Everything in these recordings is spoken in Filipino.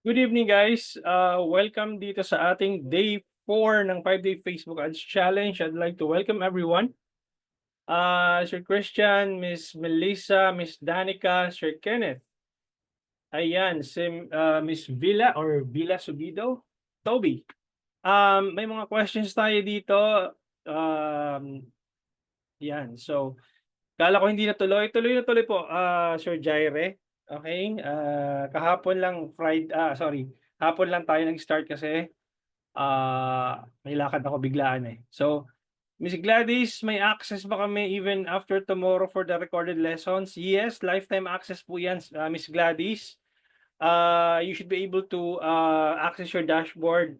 Good evening guys. Welcome dito sa ating day 4 ng 5-day Facebook Ads Challenge. I'd like to welcome everyone. Sir Christian, Miss Melissa, Miss Danica, Sir Kenneth. Ayan, si Miss Villa or Villa Subido, Toby. May mga questions tayo dito. Um, yan. So, kala ko hindi natuloy. Tuloy na tuloy po, Sir Jaire. Okay? Kahapon lang sorry. Hapon lang tayo nag-start kasi may lakad ako biglaan eh. So, Miss Gladys, may access ba kami even after tomorrow for the recorded lessons? Yes, lifetime access po yan, Miss Gladys. You should be able to access your dashboard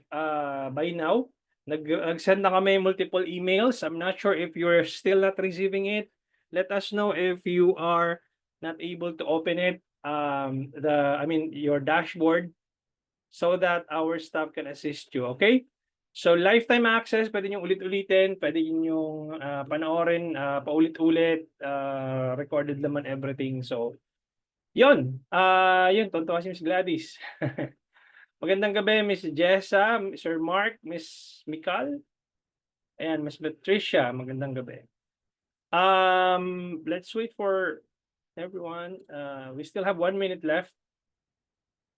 by now. Nag-send na kami multiple emails. I'm not sure if you're still not receiving it. Let us know if you are not able to open it, your dashboard, so that our staff can assist you, okay? So lifetime access, pwede nyo ulit-ulitin, pwede nyo panoorin paulit-ulit, recorded naman everything. So, yun, tonto kasi Miss Gladys. Magandang gabi, Miss Jessa, Sir Mark, Miss Mikal, ayan, Miss Patricia, magandang gabi. Let's wait for everyone. We still have 1 minute left.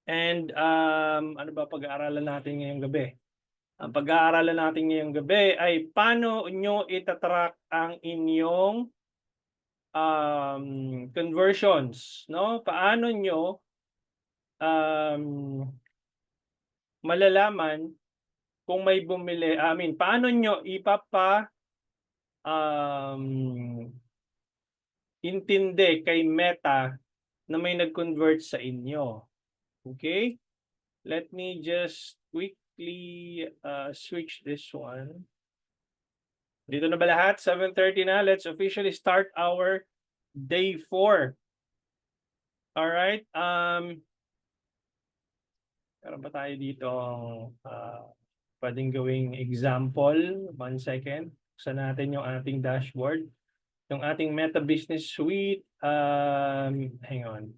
And ano ba pag-aaralan natin ngayong gabi? Ang pag-aaralan natin ngayong gabi ay paano nyo itatrack ang inyong conversions, no? Paano nyo um, malalaman kung may bumili, paano nyo intindi kay Meta na may nag-convert sa inyo. Okay? Let me just quickly switch this one. Dito na ba lahat? 7:30 na. Let's officially start our day 4. All right. Meron pa tayo dito pwedeng gawing example. 1 second. Buksan natin yung ating dashboard. Yung ating Meta Business Suite. Hang on.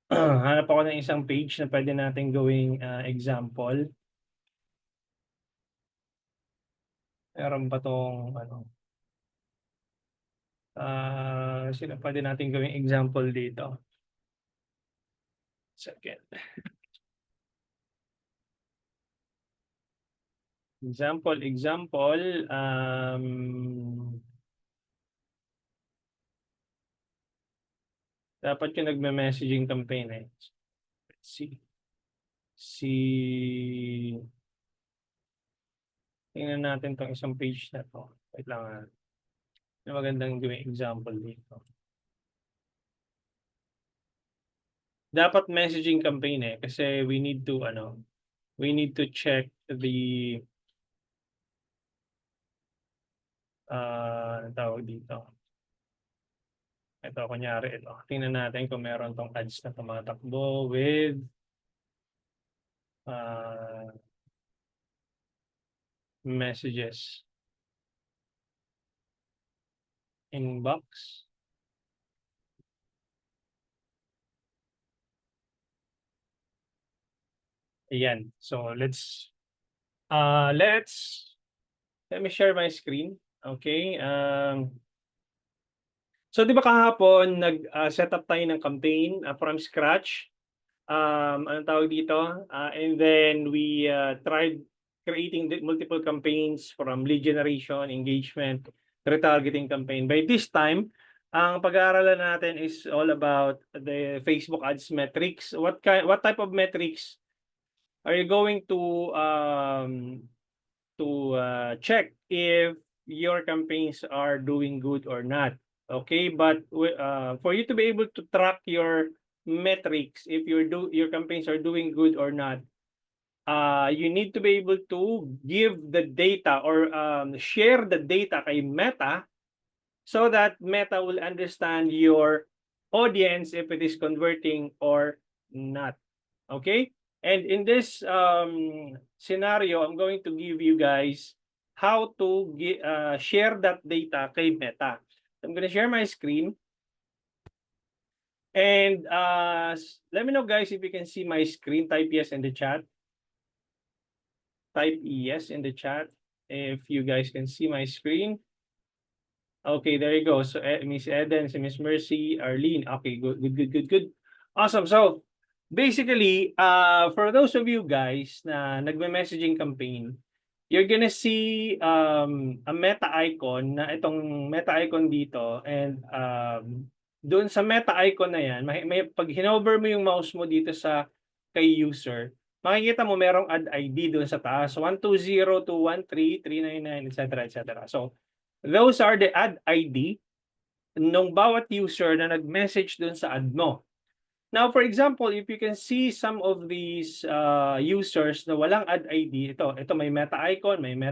Hanap ako ng isang page na pwede natin gawing example. Meron pa tong sino pwede natin gawing example dito? Second. Example, dapat yung nagme-messaging campaign eh. Let's see. Tingnan natin tong isang page na to. Wait lang Yung magandang gawing example dito. Dapat messaging campaign eh kasi we need to check the tawag dito. Ito, kunyari ito. Tingnan natin kung meron tong ads na tumatakbo with messages. Inbox. Ayan. So, let me share my screen. Okay. So, di ba kahapon, nag-set up tayo ng campaign from scratch. Anong tawag dito? And then we tried creating multiple campaigns from lead generation, engagement, retargeting campaign. By this time, ang pag-aaralan natin is all about the Facebook ads metrics. What type of metrics are you going to check if your campaigns are doing good or not? Okay, but for you to be able to track your metrics, if your campaigns are doing good or not, you need to be able to give the data or share the data kay Meta so that Meta will understand your audience if it is converting or not. Okay? And in this scenario, I'm going to give you guys how to share that data kay Meta. I'm going to share my screen. And let me know, guys, if you can see my screen. Type yes in the chat. Type yes in the chat if you guys can see my screen. Okay, there you go. So Miss Eden, si Miss Mercy, Arlene. Okay, good. Awesome. So basically, for those of you guys na nagme-messaging campaign, you're gonna see a meta icon na itong meta icon dito, and doon sa meta icon na yan, may pag hinover mo yung mouse mo dito sa kay user, makikita mo merong add ID doon sa taas, 120213399 etc. So those are the add ID nung bawat user na nag-message dun sa ad mo. Now, for example, if you can see some of these users na walang add ID, ito may meta icon, and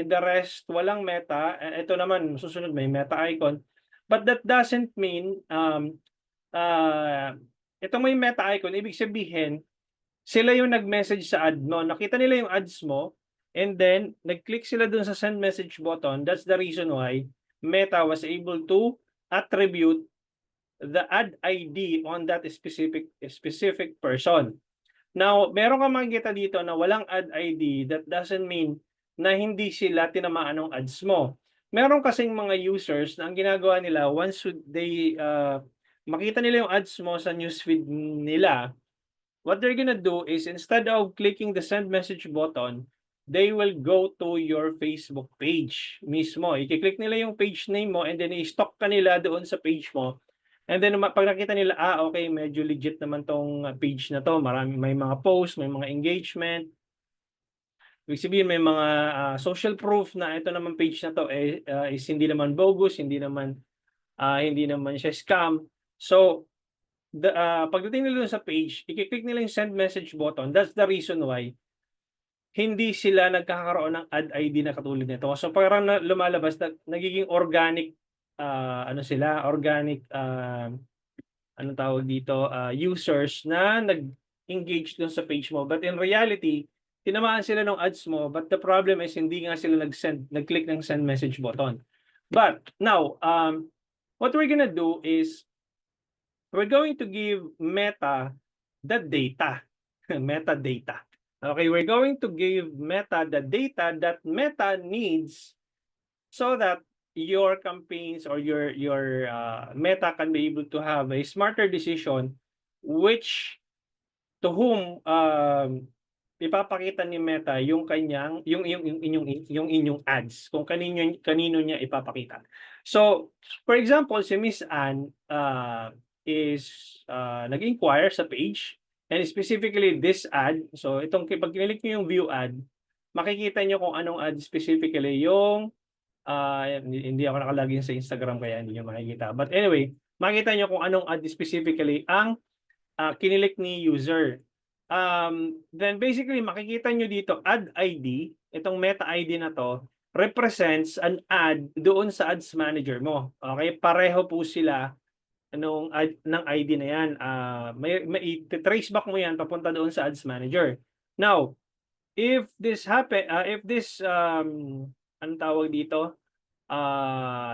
the rest walang meta. Ito naman, susunod may meta icon. But that doesn't mean, ito may meta icon, ibig sabihin, sila yung nag-message sa ad mo. Nakita nila yung ads mo, and then nag-click sila dun sa send message button. That's the reason why Meta was able to attribute the ad ID on that specific person. Now, meron kang makikita dito na walang ad ID. That doesn't mean na hindi sila tinamaan ng ads mo. Meron kasing mga users na ang ginagawa nila, once they makita nila yung ads mo sa newsfeed nila, what they're gonna do is, instead of clicking the send message button, they will go to your Facebook page mismo. I-click nila yung page name mo, and then i-stalk ka nila doon sa page mo. And then pag nakita nila, okay, medyo legit naman tong page na to. May mga post, may mga engagement. Ibig sabihin, may mga social proof na ito naman page na to is hindi naman bogus, hindi naman siya scam. So pagdating nila sa page, i-click nila yung send message button. That's the reason why hindi sila nagkakaroon ng ad ID na katulad nito. So parang lumalabas na nagiging organic, anong tawag dito, users na nag-engage dun sa page mo. But in reality, tinamaan sila ng ads mo, but the problem is hindi nga sila nag-click ng send message button. But now, what we're gonna do is, we're going to give Meta the data, metadata. Okay, we're going to give Meta the data that Meta needs so that your campaigns or your Meta can be able to have a smarter decision to whom ipapakita ni Meta yung kanyang yung inyong ads, kung kanino niya ipapakita. So, for example, si Miss Ann is nag-inquire sa page, and specifically this ad. So itong pag kinilik niyo yung view ad, makikita niyo kung anong ad specifically yung hindi ako nakalagin sa Instagram kaya hindi niyo makikita. But anyway, makikita niyo kung anong ad specifically ang kinilik ni user. Then basically makikita niyo dito ad ID, itong Meta ID na to represents an ad doon sa ads manager mo. Okay, pareho po sila ng ID na yan. May trace back mo yan papunta doon sa ads manager. Now, if this anong tawag dito,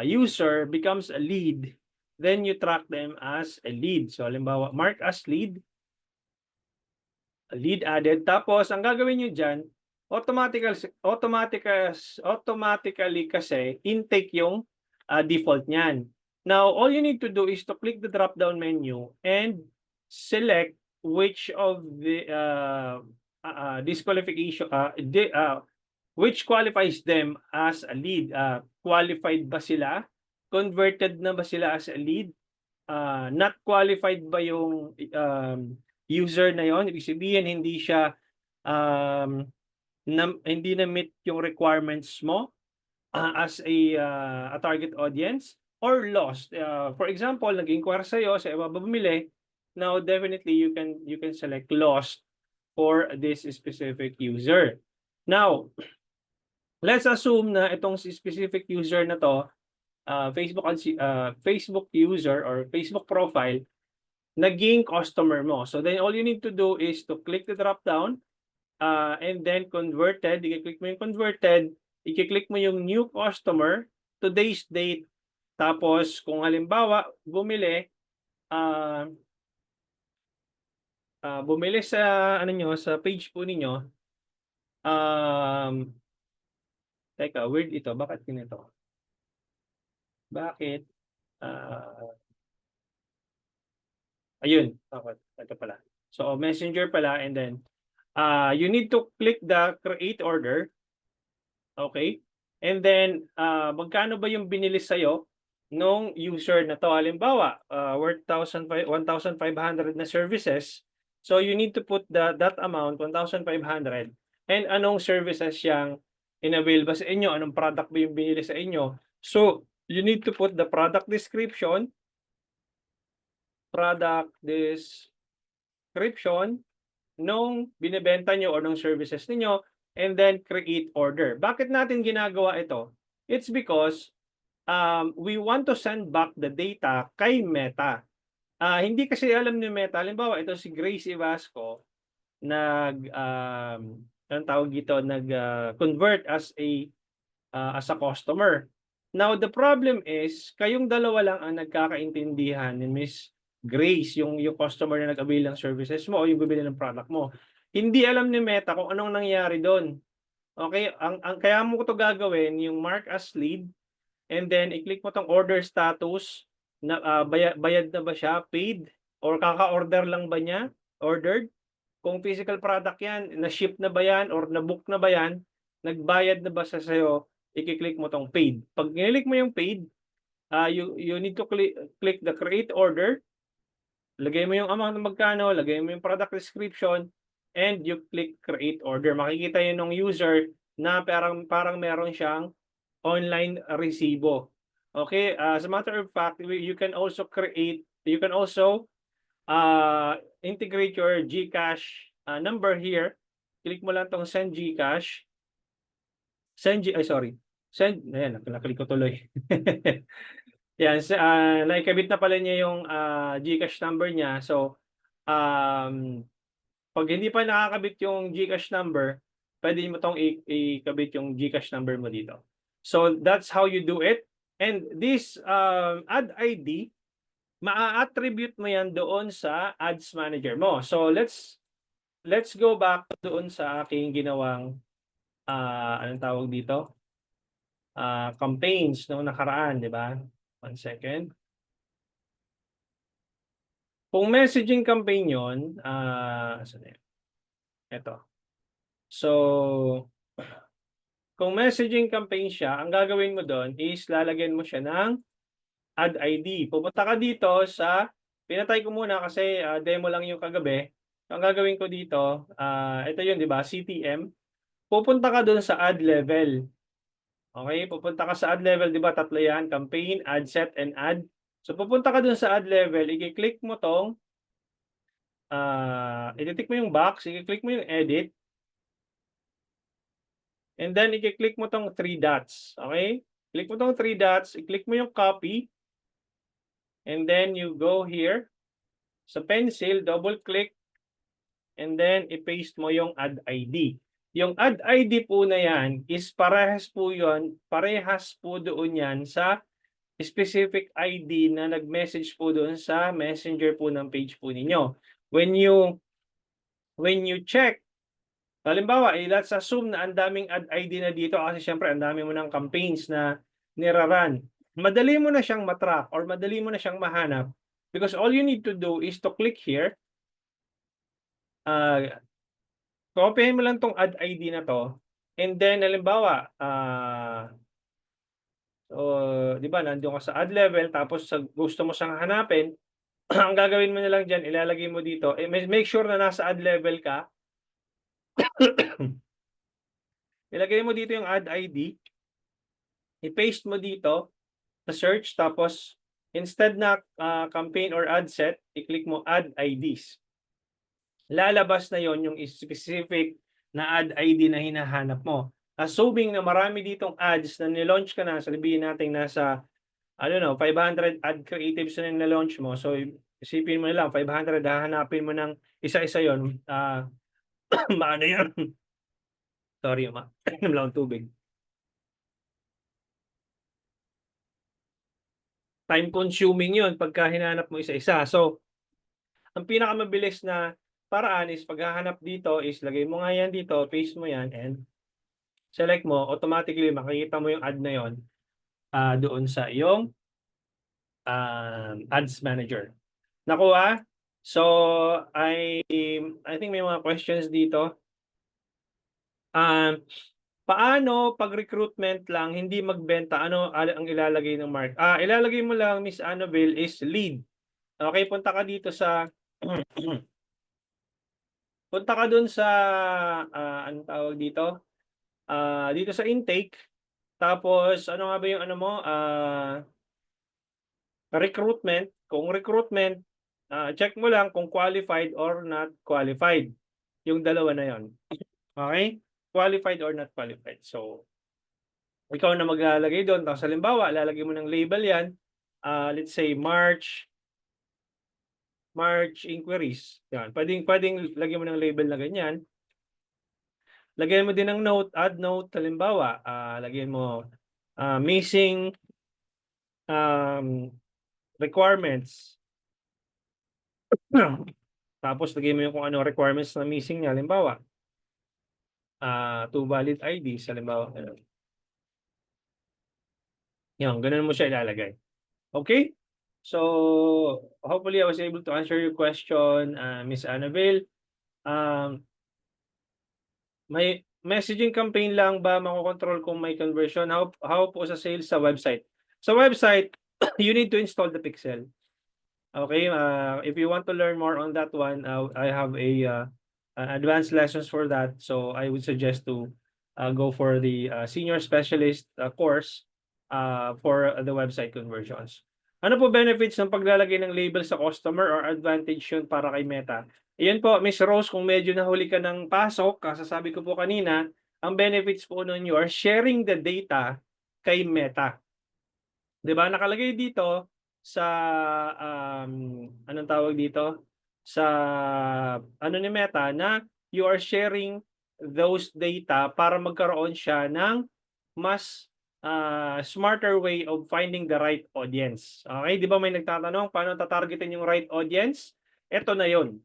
user becomes a lead, then you track them as a lead. So halimbawa, mark as lead added. Tapos ang gagawin nyo dyan, automatically kasi intake yung default niyan. Now, all you need to do is to click the drop-down menu and select which of the disqualification, which qualifies them as a lead. Qualified ba sila? Converted na ba sila as a lead? Not qualified ba yung user na yon? Ibig sabihin, hindi siya hindi na meet yung requirements mo as a target audience, or lost. For example, nag-inquire sa'yo, sa iba bumili, now definitely you can select lost for this specific user. Now, let's assume na itong specific user na to, Facebook user or Facebook profile, naging customer mo. So then all you need to do is to click the drop down and then converted, i-click mo yung converted, i-click mo yung new customer, today's date, Tapos kung halimbawa bumili, ah, bumili sa ano niyo, sa page po ninyo, um, teka weird ito, bakit ganito? Bakit, ah, ayun, okey, ito pala. So Messenger pala and then, you need to click the create order, okay? And then, magkano ba yung binili sa'yo nung user na 'to? Halimbawa, worth 1,500 na services. So you need to put that amount, 1,500 and anong services siyang in-avail ba sa inyo, anong product ba yung binili sa inyo. So, you need to put the product description nung binebenta niyo o nung services ninyo and then create order. Bakit natin ginagawa ito? It's because we want to send back the data kay Meta. Hindi kasi alam ni Meta, halimbawa ito si Grace Ivasco anong tawag dito, convert as a customer. Now the problem is, kayong dalawa lang ang nagkakaintindihan ni Miss Grace, yung customer na nag-avail ng services mo o yung bibili ng product mo. Hindi alam ni Meta kung anong nangyari do'n. Okay, ang kaya mo 'to gagawin, yung mark as lead and then i-click mo 'tong order status na, bayad na ba siya, paid or kaka-order lang ba niya, ordered. Kung physical product 'yan, na-ship na ba 'yan or na-book na ba 'yan, nagbayad na ba siya sa'yo, iki-click mo 'tong paid. 'Pag clinic mo yung paid, you need to click the create order, lagay mo yung amount na magkano, lagay mo yung product description, and you click create order. Makikita yun ng user na parang parang meron siyang online resibo. Okay, as a matter of fact, you can also integrate your GCash number here. Click mo lang tong send GCash. Ayan, naklik ko tuloy. Yan, naikabit na pala niya yung GCash number niya. So, pag hindi pa nakakabit yung GCash number, pwede mo tong ikabit yung GCash number mo dito. So, that's how you do it. And this ad ID, maa-attribute mo yan doon sa ads manager mo. So, let's go back doon sa aking ginawang, anong tawag dito? Campaigns noong nakaraan, di ba? 1 second. Kung messaging campaign yun, saan na yun? Ito. So, kung messaging campaign siya, ang gagawin mo doon is lalagyan mo siya ng ad ID. Pupunta ka dito sa, pinatay ko muna kasi demo lang yung kagabi. Ang gagawin ko dito, ito yun, di ba? CTM. Pupunta ka doon sa ad level. Okay, pupunta ka sa ad level, di ba? Tatlo yan, campaign, ad set, and ad. So pupunta ka doon sa ad level, i-click mo tong, i-click mo yung box, i-click mo yung edit, and then i-click mo tong 3 dots. Okay? Click mo tong 3 dots, i-click mo yung copy, and then you go here sa pencil, double click, and then i-paste mo yung ad ID. Yung ad ID po na yan is parehas po doon yan sa specific ID na nag-message po doon sa messenger po ng page po ninyo. When you check, halimbawa, let's assume na ang daming ad ID na dito kasi syempre ang dami mo ng campaigns na niraran. Madali mo na siyang matrack or madali mo na siyang mahanap because all you need to do is to click here. Copyhin mo lang tong ad ID na to and then halimbawa, di ba nandoon ka sa ad level tapos gusto mo siyang hanapin, ang gagawin mo na lang diyan, ilalagay mo dito, make sure na nasa ad level ka. Ilagay mo dito yung ad ID, i-paste mo dito sa search tapos instead na campaign or ad set, i-click mo add IDs. Lalabas na yon yung specific na ad ID na hinahanap mo. Assuming na marami ditong ads na nilaunch ka na, sabihin natin nasa, I don't know, 500 ad creatives na nilaunch mo. So, isipin mo na lang, 500, hahanapin mo ng isa-isa yon. Maano yan? Sorry, inom lang tubig. time consuming yun pagka hinanap mo isa-isa. So, ang pinakamabilis na paraan is paghahanap dito is lagay mo nga yan dito, paste mo yan, and select mo, automatically makikita mo yung ad na yon doon sa iyong ads manager. Nakuha? So, I think may mga questions dito. Paano pag recruitment lang, hindi magbenta, ano ang ilalagay ng mark? Ilalagay mo lang, Miss Annabelle, is lead. Okay, punta ka dito sa punta ka dun sa anong tawag dito? Dito sa intake. Tapos ano nga ba yung ano mo? Recruitment. Kung recruitment, check mo lang kung qualified or not qualified. Yung dalawa na yon. Okay? Qualified or not qualified. So, ikaw na maglalagay doon. Tapos halimbawa, lalagay mo ng label yan. Let's say March inquiries. Yan. Pwedeng lagyan mo ng label na ganyan. Lagyan mo din ng note, add note. Halimbawa, lagyan mo missing requirements. Tapos lagyan mo yung kung ano requirements na missing niya. Halimbawa, two valid IDs. Halimbawa, yan, ganun mo siya ilalagay. Okay? So, hopefully I was able to answer your question, Miss Annabelle. May messaging campaign lang ba makokontrol kung may conversion? How po sa sales sa website? Sa website, you need to install the Pixel. Okay, if you want to learn more on that one, I have a advanced lessons for that. So I would suggest to go for the senior specialist course for the website conversions. Ano po benefits ng paglalagay ng label sa customer or advantage yun para kay Meta? Iyan po, Miss Rose, kung medyo nahuli ka ng pasok, kasasabi ko po kanina, ang benefits po nun you are sharing the data kay Meta. 'Di ba nakalagay dito sa anong tawag dito? Sa ano ni Meta na you are sharing those data para magkaroon siya ng mas smarter way of finding the right audience. Okay, 'di ba may nagtatanong paano tatargetin yung right audience? Ito na 'yon.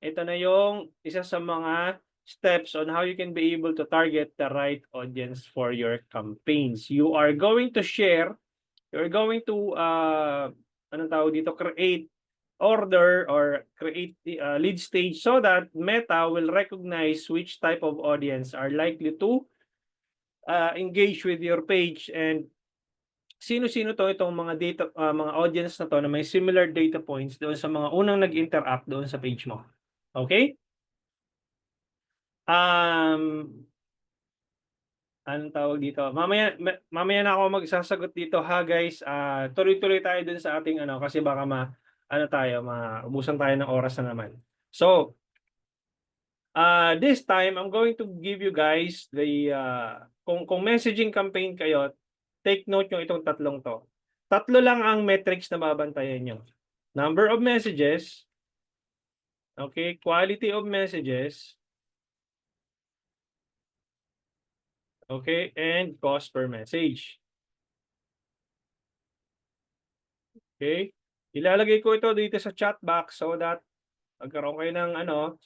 Ito na yung isa sa mga steps on how you can be able to target the right audience for your campaigns. You're going to anong tawag dito, create order or create lead stage so that Meta will recognize which type of audience are likely to engage with your page and sino-sino itong mga data mga audience na to na may similar data points doon sa mga unang nag-interact doon sa page mo. Okay? Anong tawag dito? Mamaya na ako magsasagot dito ha guys. Tuloy-tuloy tayo dun sa ating ano kasi baka maubusan tayo ng oras na naman. So, this time I'm going to give you guys the kung messaging campaign kayo, take note yung itong tatlong to. Tatlo lang ang metrics na babantayan nyo. Number of messages, okay, quality of messages, okay, and cost per message. Okay? Ilalagay ko ito dito sa chat box so that magkaroon kayo ng ano,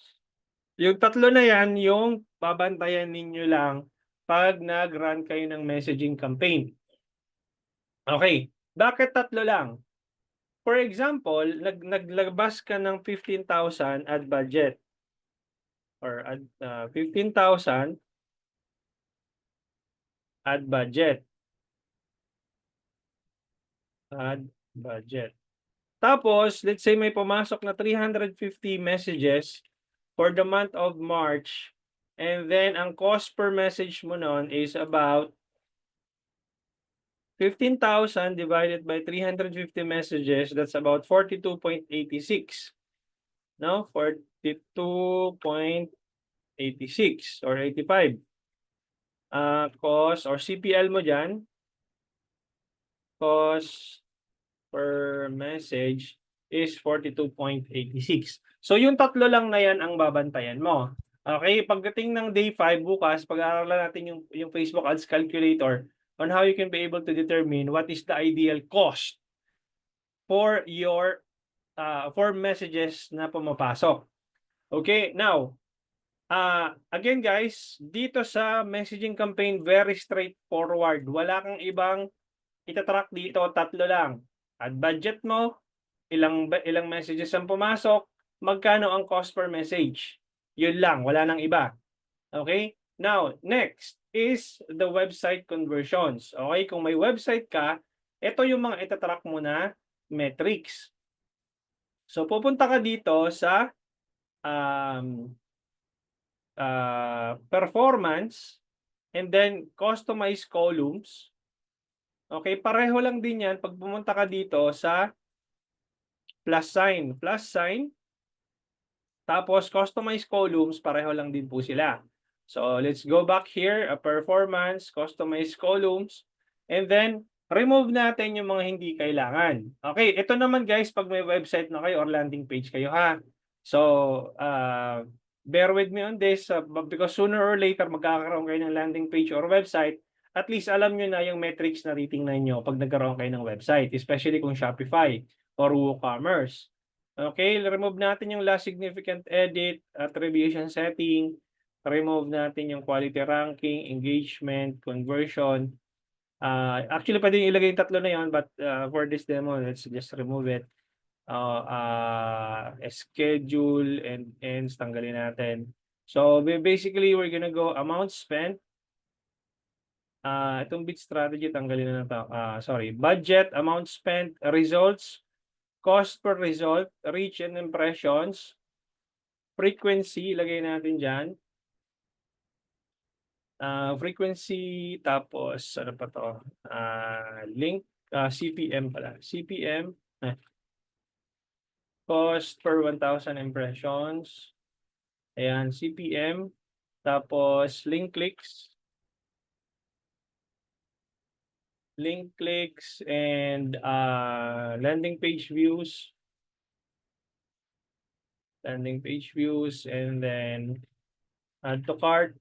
yung tatlo na yan, yung babantayan ninyo lang pag nag-run kayo ng messaging campaign. Okay, bakit tatlo lang? For example, naglabas ka ng 15,000 ad budget or 15,000 ad budget. Ad budget. Tapos, let's say may pumasok na 350 messages for the month of March and then ang cost per message mo nun is about 15,000 divided by 350 messages, that's about 42.86. No? 42.86 or 85. Cost or CPL mo dyan, cost per message is 42.86. So yung tatlo lang na yan ang babantayan mo. Okay, pagdating ng day 5 bukas, pag-aaralan natin yung Facebook Ads Calculator on how you can be able to determine what is the ideal cost for your for messages na pumapasok. Okay, now, again guys, dito sa messaging campaign, very straightforward. Wala kang ibang itatrack dito, 3 lang. Ad budget mo, ilang messages ang pumasok, magkano ang cost per message. Yun lang, wala nang iba. Okay? Now, next is the website conversions. Okay? Kung may website ka, ito yung mga itatrack mo na metrics. So, pupunta ka dito sa performance and then customize columns. Okay, pareho lang din yan pag pumunta ka dito sa plus sign, tapos customize columns, pareho lang din po sila. So, let's go back here, performance, customize columns, and then remove natin yung mga hindi kailangan. Okay, ito naman guys, pag may website na kayo or landing page kayo ha. So, bear with me on this because sooner or later magkakaroon kayo ng landing page or website. At least alam nyo na yung metrics na titingnan nyo pag nagkaroon kayo ng website, especially kung Shopify or WooCommerce. Okay, remove natin yung last significant edit, attribution setting, remove natin yung quality ranking, engagement, conversion. Actually, pwede yung ilagay yung 3 na yun, but for this demo, let's just remove it. Schedule and ends, tanggalin natin. So, basically, we're gonna go amount spent. Itong bid strategy, tanggalin na ito. Sorry, budget, amount spent, results, cost per result, reach and impressions, frequency, ilagay natin dyan. Frequency, tapos, ano pa to? Link, CPM pala. CPM, cost per 1,000 impressions. Ayan, CPM. Tapos, link clicks, and landing page views. And then add to cart.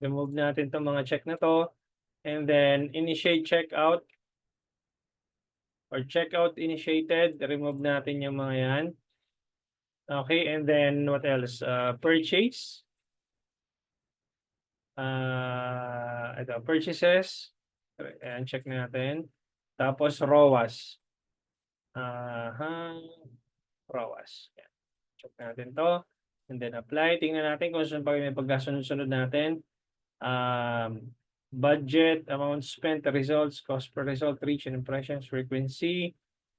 Remove natin itong mga check na to. And then initiate checkout or checkout initiated. Remove natin yung mga yan. Okay, and then what else? Purchase. Ito, purchases. Ayan, check natin. Tapos ROAS. ROAS. Ayan. Check natin to. And then apply. Tingnan natin kung saan pa may pagkasunod-sunod natin. Budget, amount spent, results, cost per result, reach and impressions, frequency,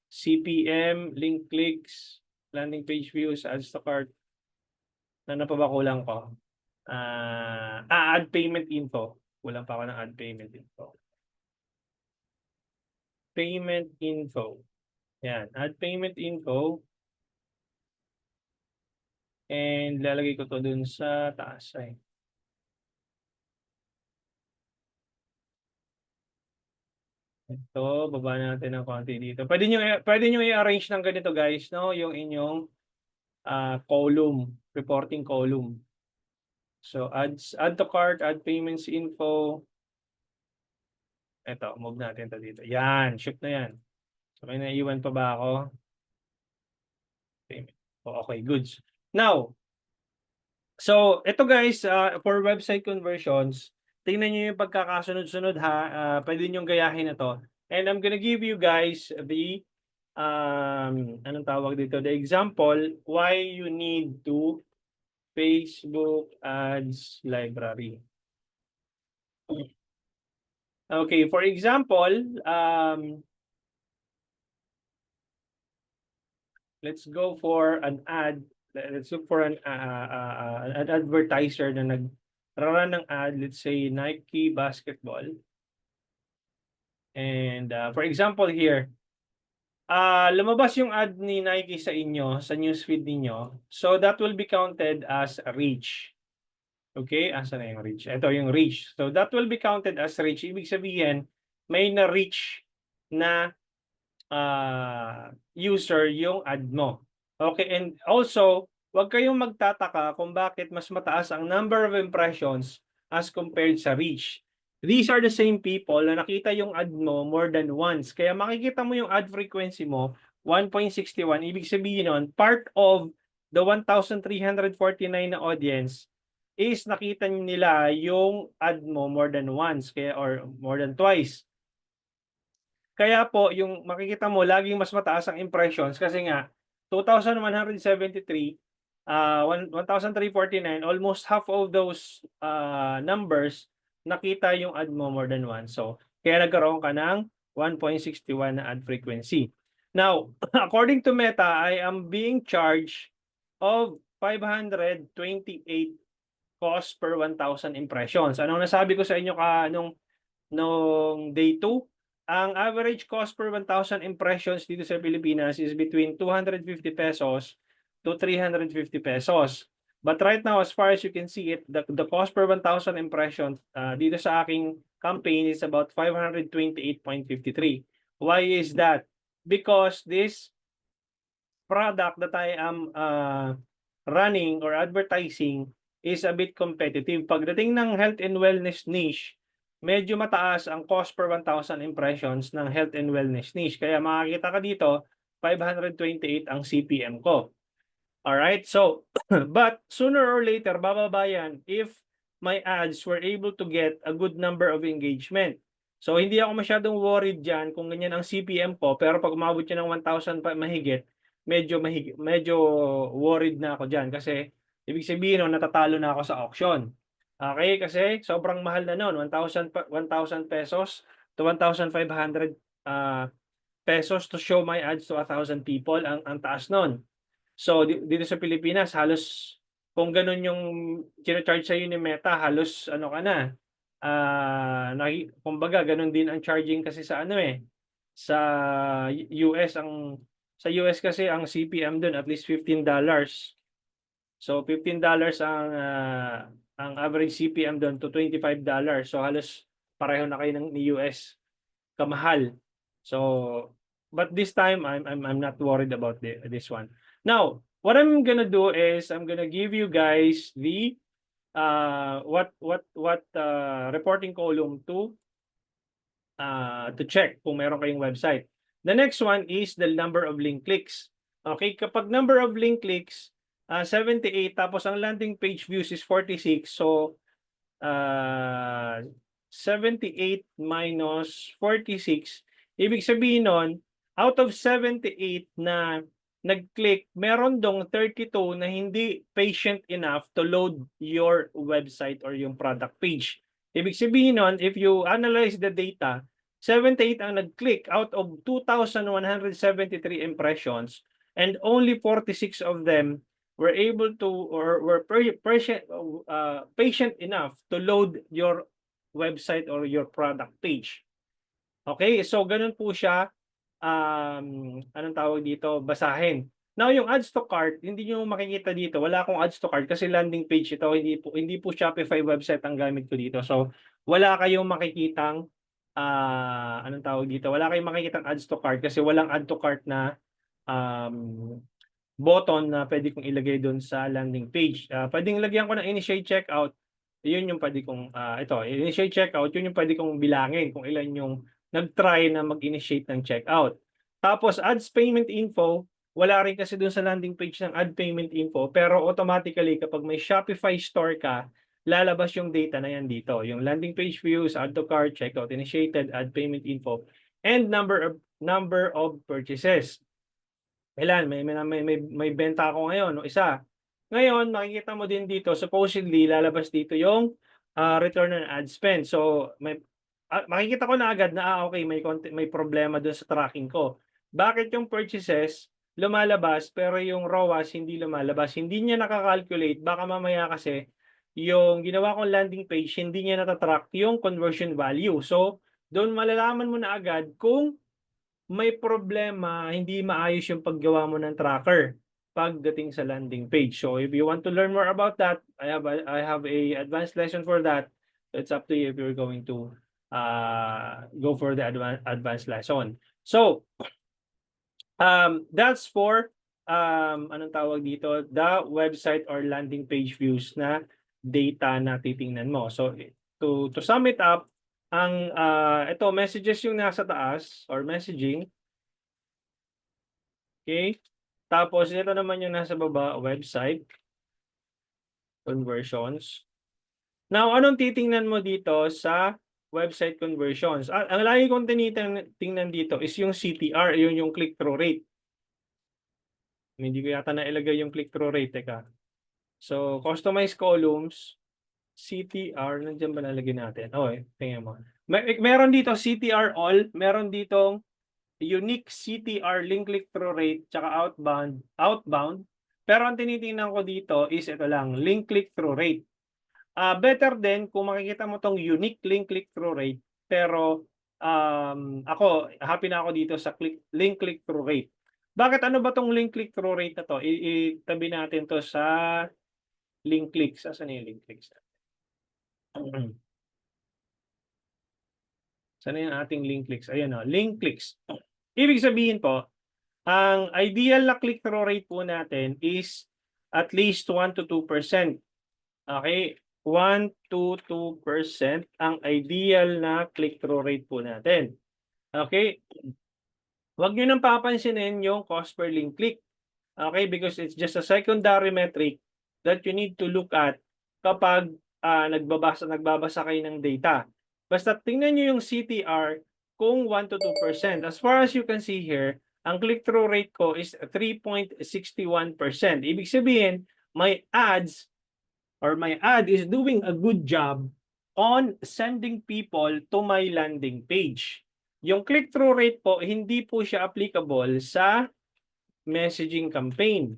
CPM, link clicks, landing page views, adds to cart. Ano pa ba kulang ko? Add payment info. Kulang pa ako ng add payment info. Payment info. Yan, add payment info. And lalagay ko to dun sa taas ay. Ito, baba natin ng konti dito. Pwede nyo i-arrange ng ganito guys, no? Yung inyong column, reporting column. So, add to cart, add payments info. Ito, move natin to dito. Yan, shoot na yan. So, may naiwan pa ba ako? Okay, goods. Now, so, ito guys, for website conversions, tingnan nyo yung pagkakasunod-sunod ha. Pwede nyo gayahin na to. And I'm gonna give you guys the, anong tawag dito? The example why you need to Facebook Ads Library. Okay, for example, let's go for an ad. Let's look for an advertiser na nag-run ng ad, let's say Nike basketball. And for example here, lumabas yung ad ni Nike sa inyo, sa newsfeed ninyo. So that will be counted as a reach. Okay, asa na yung reach? Ito yung reach. So that will be counted as reach. Ibig sabihin, may na-reach na user yung ad mo. Okay, and also, huwag kayong magtataka kung bakit mas mataas ang number of impressions as compared sa reach. these are the same people na nakita yung ad mo more than once. Kaya makikita mo yung ad frequency mo, 1.61. Ibig sabihin nun, part of the 1,349 na audience is nakita nila yung ad mo more than once kaya or more than twice. Kaya po, yung makikita mo, laging mas mataas ang impressions kasi nga, 2,173, 1,349, almost half of those numbers, nakita yung ad mo more than once. So, kaya nagkaroon ka ng 1.61 na ad frequency. Now, according to Meta, I am being charged of 528 cost per 1,000 impressions. Anong nasabi ko sa inyo nung day 2? Ang average cost per 1,000 impressions dito sa Pilipinas is between 250 pesos to 350 pesos. But right now, as far as you can see it, the cost per 1,000 impressions dito sa aking campaign is about 528.53. Why is that? Because this product that I am running or advertising is a bit competitive. Pagdating ng health and wellness niche, medyo mataas ang cost per 1,000 impressions ng health and wellness niche. Kaya makikita ka dito, 528 ang CPM ko. Alright, so, but sooner or later, bababa yan if my ads were able to get a good number of engagement. So, hindi ako masyadong worried dyan kung ganyan ang CPM ko, pero pag umabot yan ng 1,000 pa mahigit, medyo worried na ako dyan kasi ibig sabihin nun, natatalo na ako sa auction. Okay, kasi sobrang mahal na nun, 1,000 pesos to 1,500 pesos to show my ads to 1,000 people, ang taas nun. So, dito sa Pilipinas, halos kung ganun yung china-charge sa'yo ni Meta, halos ano ka na, kumbaga ganun din ang charging kasi sa sa US sa US kasi ang CPM dun at least $15. So $15 ang average CPM doon to $25. So halos pareho na kayo ng US kamahal. So but this time I'm not worried about this one. Now, what I'm gonna do is I'm gonna give you guys the reporting column to check kung meron kayong website. The next one is the number of link clicks. Okay, kapag number of link clicks 78 tapos ang landing page views is 46. So 78 minus 46, ibig sabihin nun, out of 78 na nag-click, meron dong 32 na hindi patient enough to load your website or yung product page. Ibig sabihin nun, if you analyze the data, 78 ang nag-click out of 2,173 impressions and only 46 of them were able to or were patient enough to load your website or your product page. Okay, so ganun po siya, anong tawag dito, basahin. Now, yung ads to cart, hindi nyo makikita dito. Wala akong ads to cart kasi landing page ito. Hindi po Shopify website ang gamit ko dito. So, wala kayong makikitang, anong tawag dito, wala kayong makikitang ads to cart kasi walang add to cart na button na pwede kong ilagay doon sa landing page. Pwedeng lagyan ko ng initiate checkout. Yun yung pwede kong, initiate checkout, yun yung pwede kong bilangin kung ilan yung nag-try na mag-initiate ng checkout. Tapos, ads payment info, wala rin kasi doon sa landing page ng add payment info, pero automatically kapag may Shopify store ka, lalabas yung data na yan dito. Yung landing page views, add to cart, checkout initiated, add payment info, and number of purchases. Ilan? May benta ako ngayon, no? Isa. Ngayon, makikita mo din dito, supposedly, lalabas dito yung return on ad spend. So, makikita ko na agad na, okay, may problema doon sa tracking ko. Bakit yung purchases lumalabas, pero yung ROAS hindi lumalabas? Hindi niya nakakalculate. Baka mamaya kasi, yung ginawa kong landing page, hindi niya natatrack yung conversion value. So, doon malalaman mo na agad kung may problema, hindi maayos yung paggawa mo ng tracker pagdating sa landing page. So if you want to learn more about that, I have a advanced lesson for that. It's up to you if you're going to go for the advanced lesson. So that's for anong tawag dito, the website or landing page views na data na titingnan mo. So to sum it up, Ang ito messages yung nasa taas or messaging. Okay? Tapos ito naman yung nasa baba, website conversions. Now, anong titingnan mo dito sa website conversions? Ang lagi kong tingnan dito is yung CTR, yun yung click-through rate. Hindi ko yata nailagay yung click-through rate. Teka. So, customize columns, CTR, nandiyan ba nalagay natin? Oh, tingnan mo. Meron dito CTR all, meron ditong unique CTR, link click-through rate, tsaka outbound. Pero ang tinitingnan ko dito is ito lang, link click-through rate. Better din kung makikita mo tong unique link click-through rate. Pero ako, happy na ako dito sa link click-through rate. Bakit ano ba tong link click-through rate na to? Itabi natin to sa link clicks. Saan yung link clicks? Saan yung ating link clicks? Ayan o, link clicks. Ibig sabihin po, ang ideal na click-through rate po natin is at least 1 to 2%. Okay? 1 to 2% ang ideal na click-through rate po natin. Okay? Huwag nyo nang papansinin yung cost per link click. Okay? Because it's just a secondary metric that you need to look at kapag nagbabasa kayo ng data. Basta tingnan nyo yung CTR kung 1 to 2%. As far as you can see here, ang click-through rate ko is 3.61%. Ibig sabihin, my ads or my ad is doing a good job on sending people to my landing page. Yung click-through rate po, hindi po siya applicable sa messaging campaign.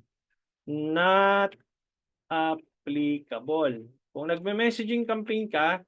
Not applicable. Kung nagme-messaging campaign ka,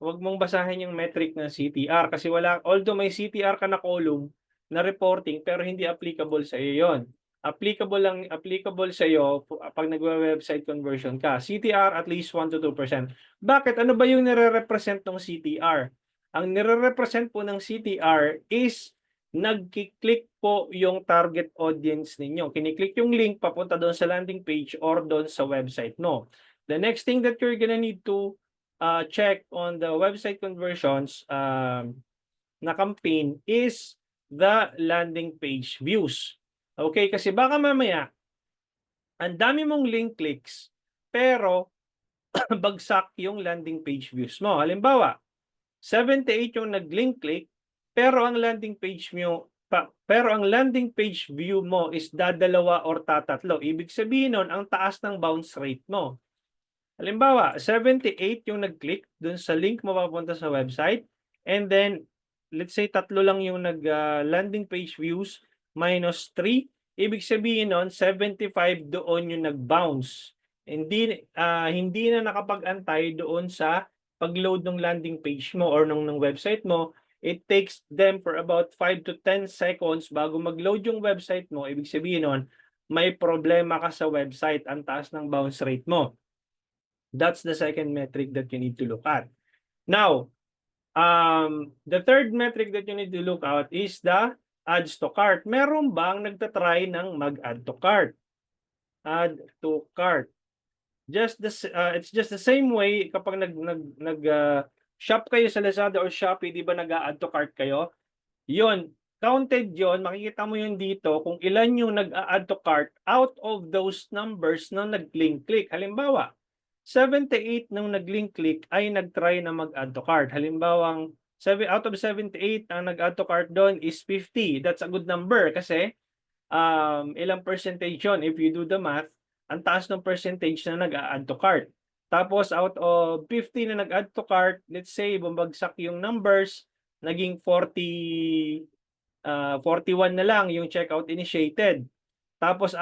huwag mong basahin yung metric ng CTR kasi although may CTR ka na column na reporting pero hindi applicable sa iyo 'yon. Applicable sa iyo pag nagwe-website conversion ka. CTR at least 1 to 2%. Bakit? Ano ba yung nire-represent ng CTR? Ang nire-represent po ng CTR is nagki-click po yung target audience ninyo. Kiniklik yung link papunta doon sa landing page or doon sa website mo. The next thing that you're gonna need to check on the website conversions na campaign is the landing page views. Okay, kasi baka mamaya, ang dami mong link clicks, pero bagsak yung landing page views mo. Halimbawa, 78 yung nag-link click, pero ang landing page view mo is dadalawa or tatatlo. Ibig sabihin nun, ang taas ng bounce rate mo. Halimbawa, 78 yung nag-click dun sa link mo papunta sa website, and then let's say tatlo lang yung landing page views minus 3, ibig sabihin nun 75 doon yung nag-bounce. Hindi na nakapag-antay doon sa pag-load ng landing page mo or ng website mo. It takes them for about 5 to 10 seconds bago mag-load yung website mo. Ibig sabihin nun, may problema ka sa website, ang taas ng bounce rate mo. That's the second metric that you need to look at. Now, the third metric that you need to look at is the adds to cart. Meron bang nagtatry ng mag-add to cart? Add to cart. It's just the same way kapag shop kayo sa Lazada or Shopee, di ba nag-add to cart kayo? Yon, counted yon, makikita mo yun dito kung ilan yung nag-add to cart out of those numbers na nag-link click. Halimbawa, 78 nung nag-link click ay nag-try na mag-add to cart. Halimbawa, out of 78, ang nag-add to cart doon is 50. That's a good number kasi ilang percentage yun? If you do the math, ang taas ng percentage na nag-add to cart. Tapos out of 50 na nag-add to cart, let's say bumagsak yung numbers, naging 41 na lang yung checkout initiated. Tapos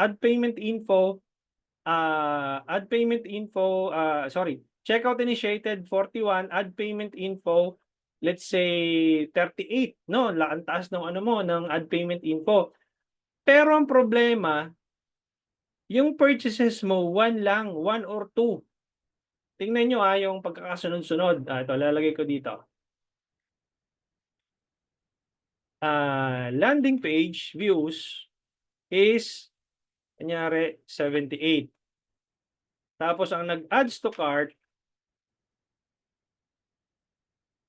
checkout initiated 41, add payment info, let's say 38, no? Ang taas ng ng add payment info. Pero ang problema, yung purchases mo, 1 lang, 1 or 2. Tingnan nyo yung pagkakasunod-sunod. Ito, lalagay ko dito. Landing page views is, kanyari, 78. Tapos, ang nag-adds to cart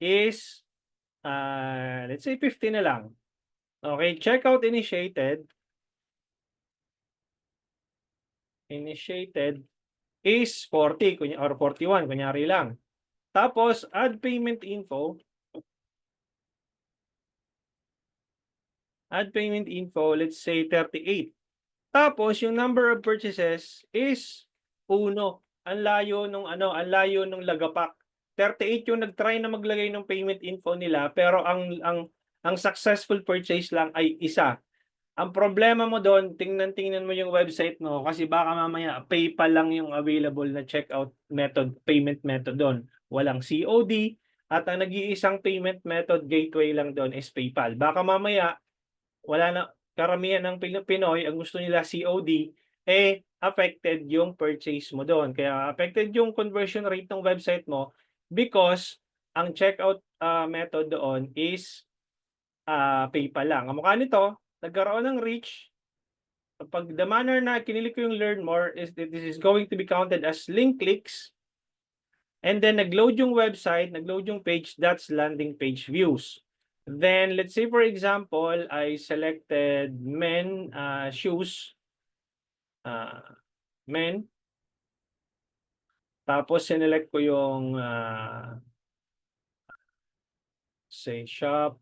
is let's say 50 na lang. Okay, checkout initiated. Initiated is 40 or 41, kunyari lang. Tapos, add payment info. Add payment info, let's say 38. Tapos, yung number of purchases is 1. Ang layo nung ang layo nung lagapak. 38 yung nag-try na maglagay ng payment info nila, pero ang successful purchase lang ay isa. Ang problema mo doon, tingnan mo yung website mo kasi baka mamaya PayPal lang yung available na checkout method, payment method doon. Walang COD at ang nag-iisang payment method gateway lang doon is PayPal. Baka mamaya wala na, karamihan ng Pinoy ang gusto nila COD, affected yung purchase mo doon. Kaya affected yung conversion rate ng website mo because ang checkout method doon is PayPal lang. Ang mukha nito, nagkaroon ng reach. Pag the manner na kinilik ko yung learn more is that this is going to be counted as link clicks. And then nag-load yung website, nag-load yung page, that's landing page views. Then let's say for example, I selected men shoes. Men. Tapos sinelect ko yung say shop.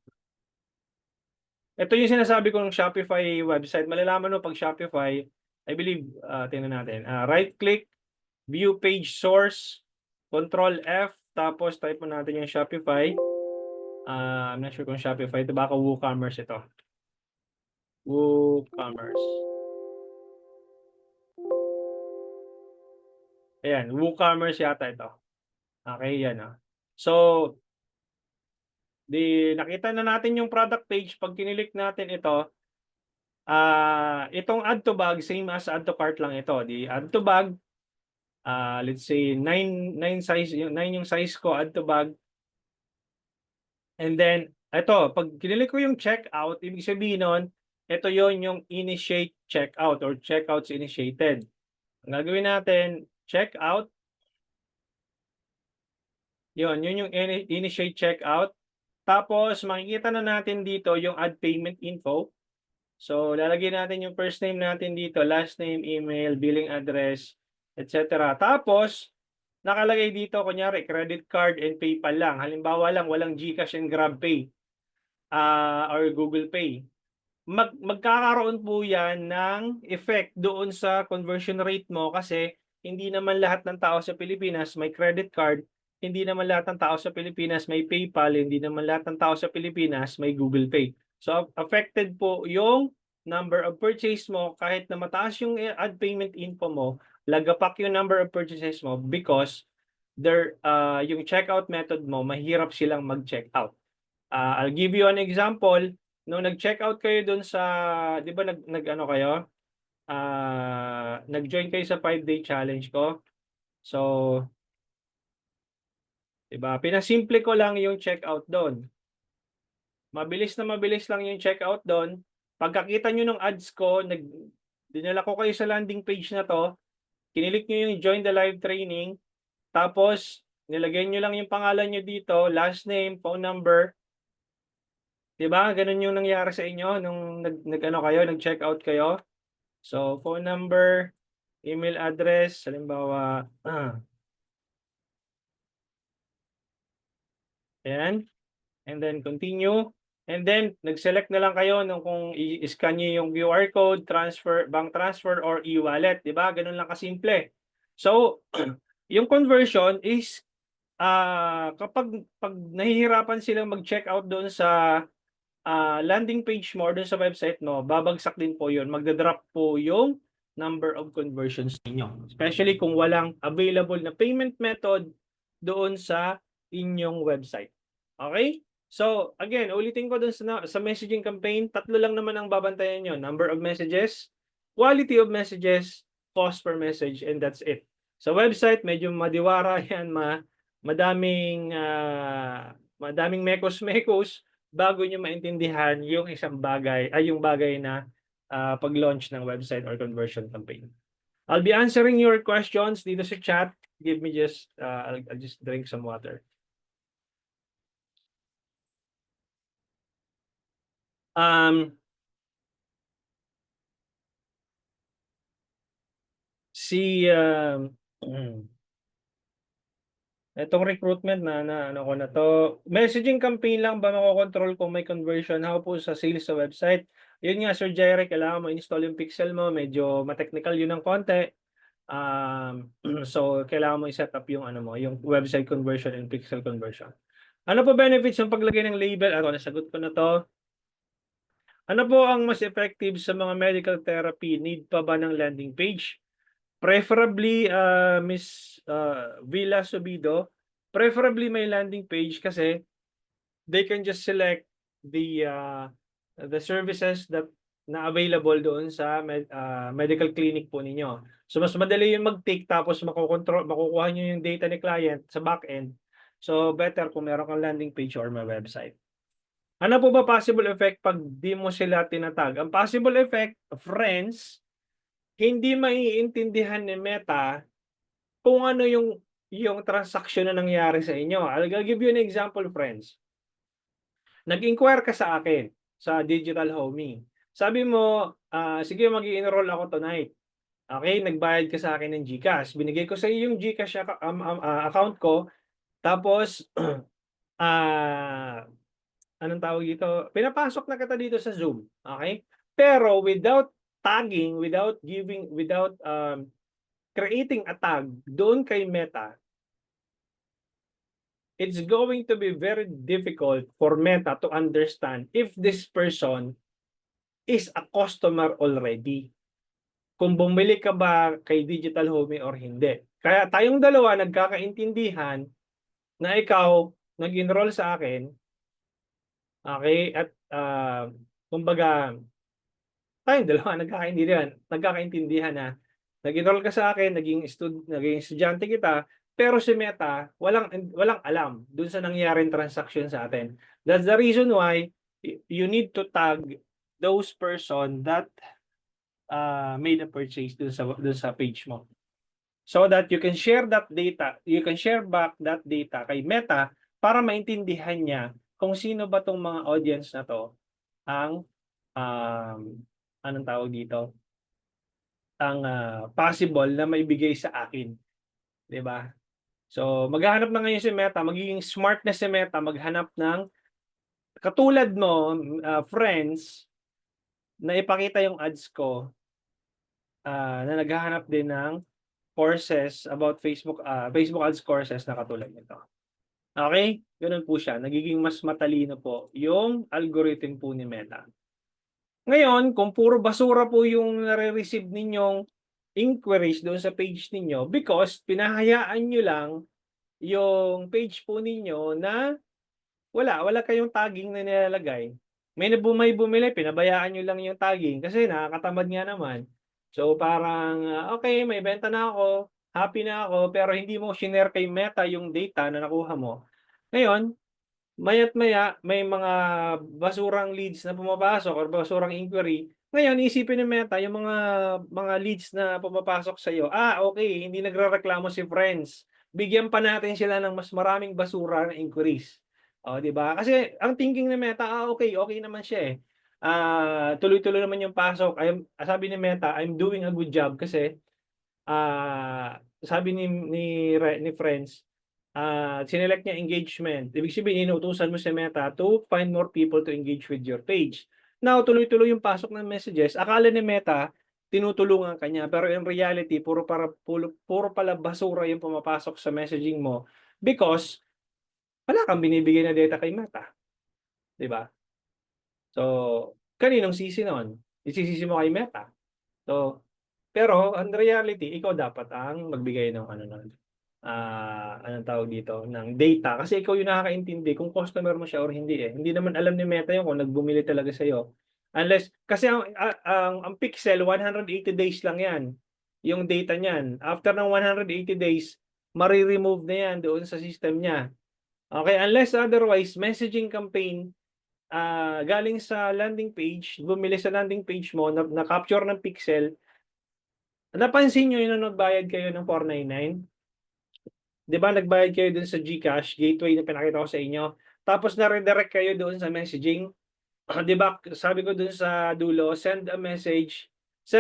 Ito yung sinasabi kong Shopify website. Malalaman mo pag Shopify, I believe, tingnan natin. Right-click, view page source, Control F, tapos type mo natin yung Shopify. I'm not sure kung Shopify ito. Baka WooCommerce ito. WooCommerce. Ayan, WooCommerce yata ito. Okay, yan. So, nakita na natin yung product page. Pag kinilik natin ito, itong add to bag, same as add to cart lang ito. Di add to bag, let's say 9 size, 9 yung size ko, add to bag. And then, ito, pag kinilik ko yung checkout, ibig sabihin nun, ito yon yung initiate checkout or checkouts initiated. Ang gagawin natin, checkout. Yun yung initiate checkout. Tapos, makikita na natin dito yung add payment info. So, lalagyan natin yung first name natin dito, last name, email, billing address, etc. Tapos, nakalagay dito, kunyari, credit card and PayPal lang. Halimbawa lang, walang GCash and GrabPay or Google Pay. Magkakaroon po yan ng effect doon sa conversion rate mo kasi hindi naman lahat ng tao sa Pilipinas may credit card, hindi naman lahat ng tao sa Pilipinas may PayPal, hindi naman lahat ng tao sa Pilipinas may Google Pay. So affected po yung number of purchase mo kahit na mataas yung add payment info mo, lagapak yung number of purchases mo because yung checkout method mo, mahirap silang mag-check out. I'll give you an example. Nung nag-check out kayo doon sa, di ba nag-ano kayo? Nag-join kayo sa 5-day challenge ko. So, di ba? Pinasimple ko lang yung checkout doon. Mabilis lang yung checkout doon. Pagkakita nyo ng ads ko, dinala ko kayo sa landing page na to. Kinilik nyo yung join the live training. Tapos, nilagay nyo lang yung pangalan nyo dito, last name, phone number. Diba? Ganun yung nangyari sa inyo nung nag-check out kayo. So, phone number, email address, halimbawa, ayan. And then continue. And then, nag-select na lang kayo kung i-scan nyo yung QR code, transfer, bank transfer, or e-wallet. Diba? Ganun lang kasimple. So, yung conversion is, kapag nahihirapan silang mag-check out doon sa landing page mo doon sa website mo, babagsak din po yun. Magdadrop po yung number of conversions ninyo. Especially kung walang available na payment method doon sa inyong website. Okay? So, again, ulitin ko doon sa messaging campaign, 3 lang naman ang babantayan nyo. Number of messages, quality of messages, cost per message, and that's it. Sa website, medyo madiwara yan, madaming mekos-mekos, bago nyo maintindihan yung isang bagay, yung bagay na pag-launch ng website or conversion campaign. I'll be answering your questions dito sa chat. Give me just, I'll just drink some water. Um, si itong recruitment na ano ko na 'to, messaging campaign lang ba makokontrol kung may conversion? How po sa sales sa website? Yun nga Sir Jeric, kailangan mo install yung pixel mo, medyo ma-technical yun ng konti. So kailangan mo i-set up yung ano mo, yung website conversion and pixel conversion. Ano po benefits ng paglagay ng label? Ano, nasagot ko na 'to. Ano po ang mas effective sa mga medical therapy? Need pa ba ng landing page? Preferably, Miss, Villa Subido, preferably may landing page kasi they can just select the services that na available doon sa medical clinic po ninyo. So mas madali yung mag-tick tapos makukuha niyo yung data ni client sa back-end. So better kung meron kang landing page or may website. Ano po ba possible effect 'pag di mo sila tinatag? Ang possible effect, friends, hindi maiintindihan ni Meta kung ano yung transaksyon na nangyari sa inyo. I'll give you an example, friends. Nag-inquire ka sa akin sa Digital Homey. Sabi mo, sige mag-i-enroll ako tonight. Okay, nagbayad ka sa akin ng GCash. Binigay ko sa iyo yung GCash account ko. Tapos, anong tawag dito? Pinapasok na kita dito sa Zoom. Okay? Pero without tagging, without creating a tag doon kay Meta, it's going to be very difficult for Meta to understand if this person is a customer already. Kung bumili ka ba kay Digital Homey or hindi. Kaya tayong dalawa nagkakaintindihan na ikaw nag-enroll sa akin, okay, at kumbaga tayong dalawa nagkakaintindihan na nag-enroll ka sa akin, naging estudyante kita, pero si Meta walang alam dun sa nangyaring transaction sa atin. That's the reason why you need to tag those person that made a purchase dun sa page mo. So that you can share that data, you can share back that data kay Meta para maintindihan niya kung sino ba tong mga audience na to ang anong tawag dito? Ang possible na maibigay sa akin, 'di ba? So maghahanap na ngayon si Meta, magiging smart na si Meta maghanap ng katulad mo, friends, na ipakita yung ads ko, na naghahanap din ng courses about Facebook Ads courses na katulad nito. Okay? Gano'n po siya, nagiging mas matalino po yung algorithm po ni Meta. Ngayon, kung puro basura po yung nare-receive ninyong inquiries doon sa page ninyo because pinahayaan niyo lang yung page po ninyo na wala kayong tagging na nilalagay. May bumili, pinabayaan niyo lang yung tagging kasi nakakatamad nga naman. So parang, okay, may benta na ako, happy na ako, pero hindi mo shinare kay Meta yung data na nakuha mo. Ngayon, maya't maya may mga basurang leads na pumapasok or basurang inquiry. Ngayon iisipin ni Meta yung mga leads na pumapasok sa'yo, okay, hindi nagrereklamo si friends. Bigyan pa natin sila ng mas maraming basura na inquiries. Oh, 'di ba? Kasi ang thinking ni Meta, okay naman siya, eh. Tuloy-tuloy naman yung pasok. Sabi ni Meta, "I'm doing a good job," kasi, sabi ni friends, sinelect niya engagement. Ibig sabihin, inuutusan mo si Meta to find more people to engage with your page. Now, tuloy-tuloy yung pasok ng messages. Akala ni Meta, tinutulungan ka niya. Pero in reality, puro pala basura yung pumapasok sa messaging mo because wala kang binibigay na data kay Meta. 'Di ba? So, kaninong sisi nun? Isisisi mo kay Meta. So, pero in reality, ikaw dapat ang magbigay ng ano nun, anong tawag dito, ng data. Kasi ikaw yung nakakaintindi kung customer mo siya or hindi, eh. Hindi naman alam ni Meta yun kung nagbumili talaga sa'yo. Unless, kasi ang pixel, 180 days lang yan, yung data niyan. After ng 180 days, remove na yan doon sa system niya. Okay, unless otherwise, messaging campaign, galing sa landing page, bumili sa landing page mo, na-capture ng pixel, napansin nyo yung nagbayad kayo ng 499? 'Di ba nagbayad kayo dun sa GCash gateway na pinakita ko sa inyo, tapos na-redirect kayo doon sa messaging. 'Di ba sabi ko dun sa dulo, send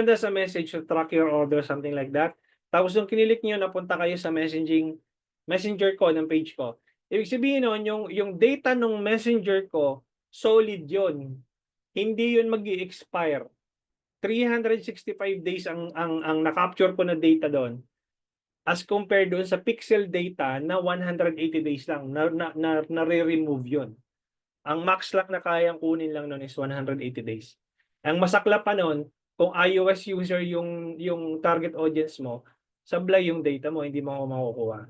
us a message to track your order, something like that. Tapos nung kinilik niyo napunta kayo sa messenger ko ng page ko. Ibig sabihin nun yung data nung messenger ko, solid yun. Hindi yun mag-i-expire. 365 days ang na-capture ko na data doon as compared doon sa pixel data na 180 days lang nare-remove yun. Ang max lang na kayang kunin lang nun is 180 days. Ang masaklap pa nun, kung iOS user yung target audience mo, sablay yung data mo, hindi mo makukuha.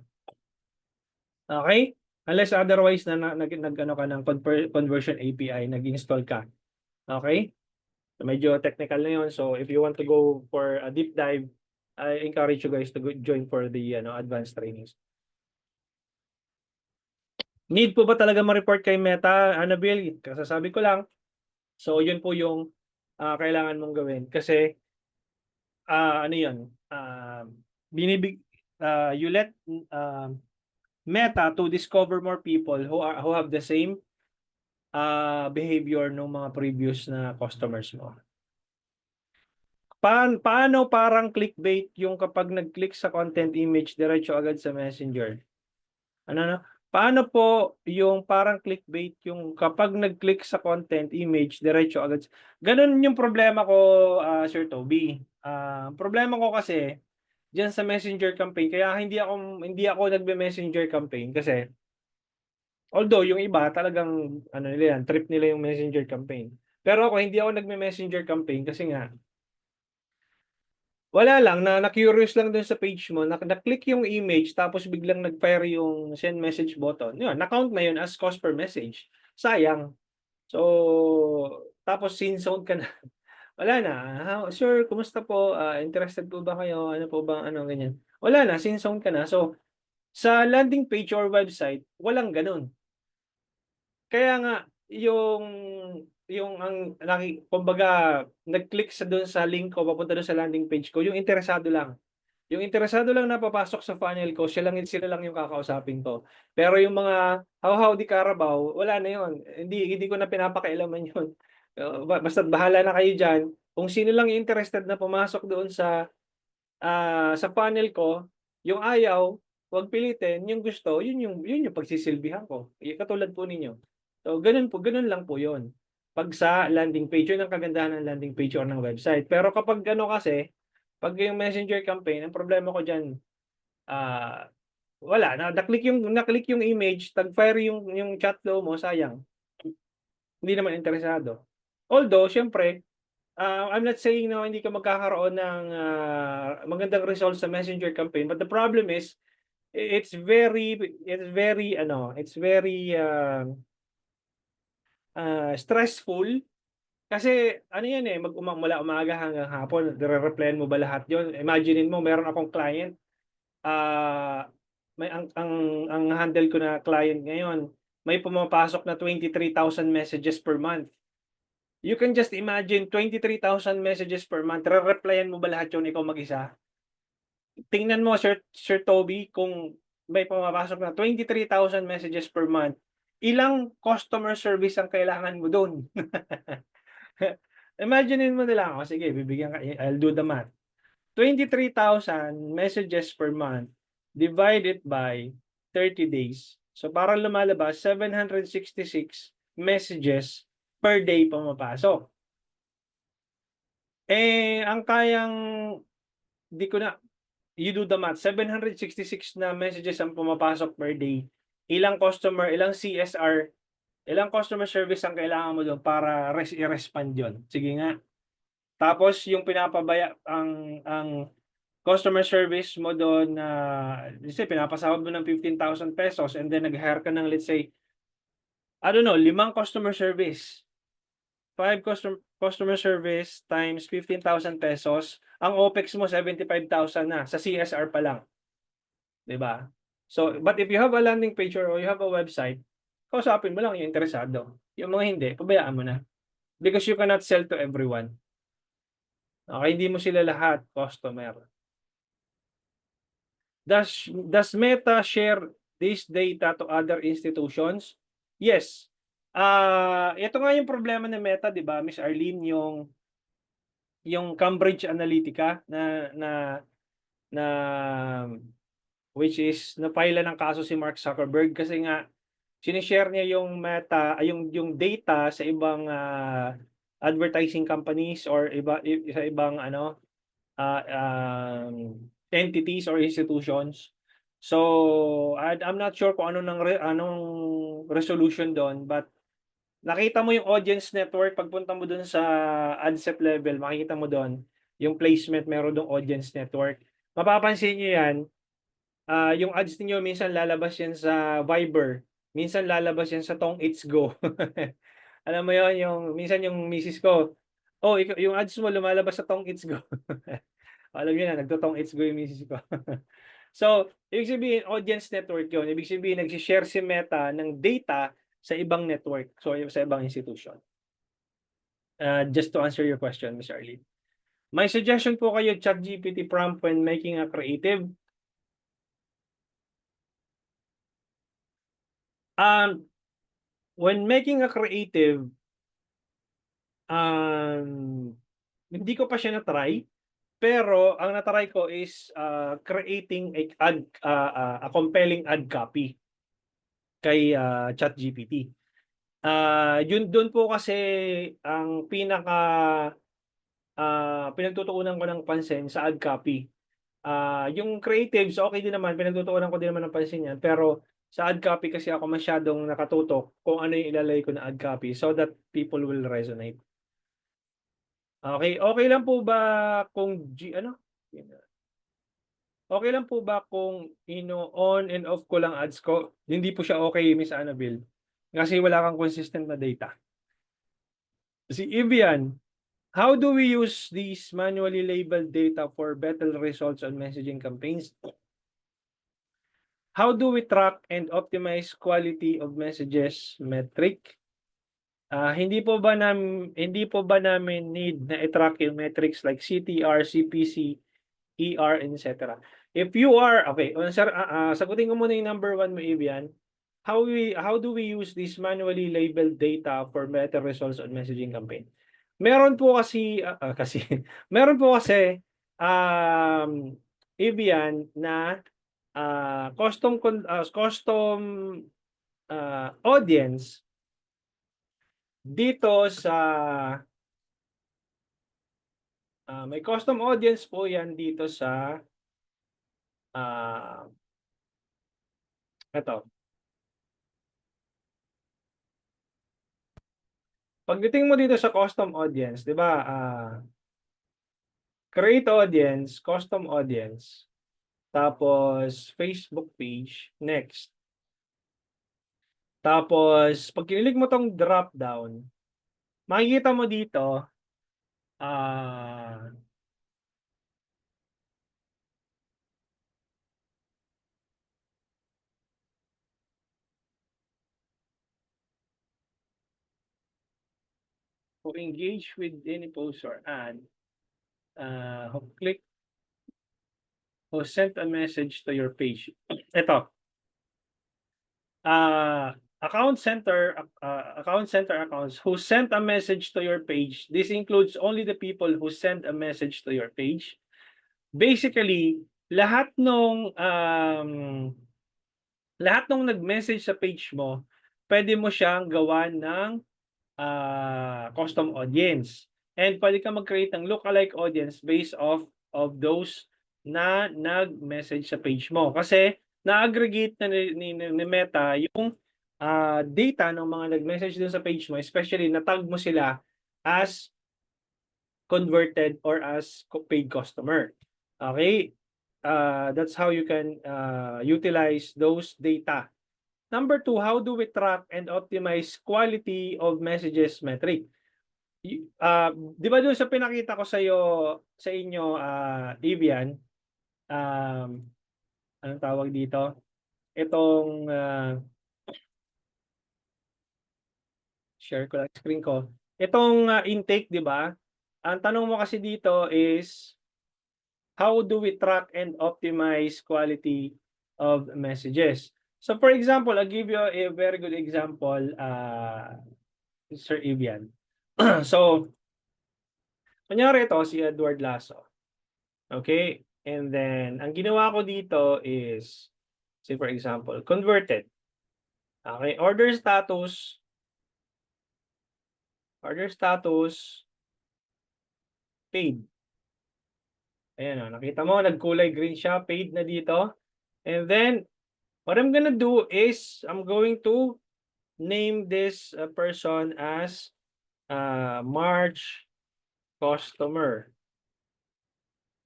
Okay? Unless otherwise na nag-ano ka ng conversion API, nag-install ka. Okay? So, medyo technical na yun. So if you want to go for a deep dive, I encourage you guys to join for the advanced trainings. Need po ba talaga ma-report kay Meta, Annabelle? Kasasabi ko lang. So yun po yung kailangan mong gawin. Kasi ano yun, you let Meta to discover more people who have the same behavior ng mga previous na customers mo. Paano parang clickbait yung kapag nag-click sa content image, diretso agad sa Messenger? Ano? Paano po yung parang clickbait yung kapag nag-click sa content image, diretso agad? Ganun yung problema ko, Sir Toby. Problema ko kasi diyan sa Messenger campaign, kaya hindi ako nagme-Messenger campaign kasi although yung iba talagang ano nila yan, trip nila yung Messenger campaign. Pero ako hindi ako nagme-Messenger campaign kasi nga wala lang na-curious lang dun sa page mo, na-click yung image tapos biglang nag-fire yung send message button. Yun, na-count na yun as cost per message. Sayang. So, tapos sinzone ka na. Wala na. Sir, kumusta po? Interested po ba kayo? Ano po ba? Ano, ganyan. Wala na, sinzone ka na. So, sa landing page or website, walang ganun. Kaya nga, kumbaga, nag-click doon sa link ko, papunta doon sa landing page ko, yung interesado lang. Yung interesado lang na papasok sa funnel ko, sila lang yung kakausapin ko. Pero yung mga how di Carabao, wala na yun. Hindi ko na pinapakailaman yun. Basta't bahala na kayo dyan. Kung sino lang yung interested na pumasok doon sa funnel ko, yung ayaw, huwag pilitin, yung gusto, yun yung pagsisilbihan ko. Katulad po ninyo. So, ganun lang po yun. Pag sa landing page, yun ang kagandahan ng landing page or ng website. Pero kapag kasi, pag yung messenger campaign, ang problema ko dyan, wala, na-click yung image, tag-fire yung chat flow mo, sayang. Hindi naman interesado. Although, syempre, I'm not saying na hindi ka magkakaroon ng magandang results sa messenger campaign, but the problem is, it's very stressful kasi ano yan mula umaga hanggang hapon, re-replyan mo ba lahat yon? Imaginein mo, meron akong client, may ang handle ko na client ngayon, may pumapasok na 23,000 messages per month. You can just imagine 23,000 messages per month, re-replyan mo ba lahat yun ikaw mag-isa? Tingnan mo, Sir Toby, kung may pumapasok na 23,000 messages per month, ilang customer service ang kailangan mo doon? Imaginein mo na lang, sige, I'll do the math. 23,000 messages per month, divide it by 30 days. So parang lumalabas, 766 messages per day pumapasok. Ang kayang, di ko na, you do the math, 766 na messages ang pumapasok per day. Ilang customer service ang kailangan mo doon para i-respond yun? Sige nga. Tapos yung ang customer service mo doon na let's say pinapasahod mo ng 15,000 pesos and then nag-hire ka ng let's say, I don't know, 5 customer service. 5 customer service times 15,000 pesos, ang OPEX mo 75,000 na sa CSR pa lang. 'Di ba? So, but if you have a landing page or you have a website, kausapin mo lang yung interesado. Yung mga hindi, pabayaan mo na. Because you cannot sell to everyone. Okay, hindi mo sila lahat customer. Does Meta share this data to other institutions? Yes. Ito nga yung problema ng Meta, 'di ba, Miss Arlene, yung Cambridge Analytica na which is na-file ng kaso si Mark Zuckerberg kasi nga sinishare niya yung Meta, yung data sa ibang advertising companies or sa ibang uh, um, entities or institutions. So, I'm not sure kung anong resolution doon, but nakita mo yung audience network pagpunta mo doon sa ad set level, makikita mo doon yung placement, meron doong audience network. Mapapansin niyo yan, yung ads niyo minsan lalabas yan sa Viber, minsan lalabas yan sa Tong It's Go. Alam mo yon, yung minsan yung misis ko, oh, yung ads mo lumalabas sa Tong It's Go. Alam niyo na, nagtotong It's Go yung misis ko. So, ibig sabihin, audience network yun. Ibig sabihin, nag-share si Meta ng data sa ibang network, so sa ibang institution. Just to answer your question, Ms. Arlene. My suggestion po kayo, ChatGPT prompt when making a creative. When making a creative, hindi ko pa siya na-try, pero ang na-try ko is creating a compelling ad copy kay ChatGPT. Yun doon po kasi ang pinagtutuunan ko ng pansin sa ad copy. Yung creatives, okay din naman, pinagtutuunan ko din naman ng pansin yan, pero sa ad copy kasi ako masyadong nakatutok kung ano yung ilalagay ko na ad copy so that people will resonate. Okay, okay lang po ba kung okay lang po ba kung on and off ko lang ads ko? Hindi po siya okay, Miss Annabelle, kasi wala kang consistent na data. Si Evian, how do we use these manually labeled data for better results on messaging campaigns? How do we track and optimize quality of messages metric? Hindi po ba namin need na i-track yung metrics like CTR, CPC, ER, etc. If you are okay, sir, sagutin ko muna yung number 1 mo, Evian. How do we use this manually labeled data for better results on messaging campaign? Meron po kasi meron po kasi Evian na custom audience dito sa may custom audience po yan dito sa ito. Pagdating mo dito sa custom audience, 'di ba? Create audience, custom audience, tapos Facebook page, next. Tapos pag kinilig mo tong drop down, makikita mo dito who engage with any post or ad, who click, who sent a message to your page. Ito, account center accounts who sent a message to your page. This includes only the people who send a message to your page. Basically, lahat nung nag-message sa page mo, pwede mo siyang gawan ng custom audience. And pwede ka mag-create ng lookalike audience based of those na nag-message sa page mo. Kasi na-aggregate na ni Meta yung data ng mga nag-message dun sa page mo, especially na-tag mo sila as converted or as paid customer. Okay? That's how you can utilize those data. Number 2, how do we track and optimize quality of messages metric? Di ba doon sa pinakita ko sa inyo, Evian, anong tawag dito? Itong share ko lang screen ko. Itong intake, di ba? Ang tanong mo kasi dito is how do we track and optimize quality of messages? So for example, I'll give you a very good example, Sir Evian. So, kunyari ito, si Edward Lasso. Okay? And then, ang ginawa ko dito is, say for example, converted. Okay? Order status, paid. Ayan o, nakita mo, nagkulay green siya, paid na dito. And then, what I'm gonna do is, I'm going to name this person as March customer.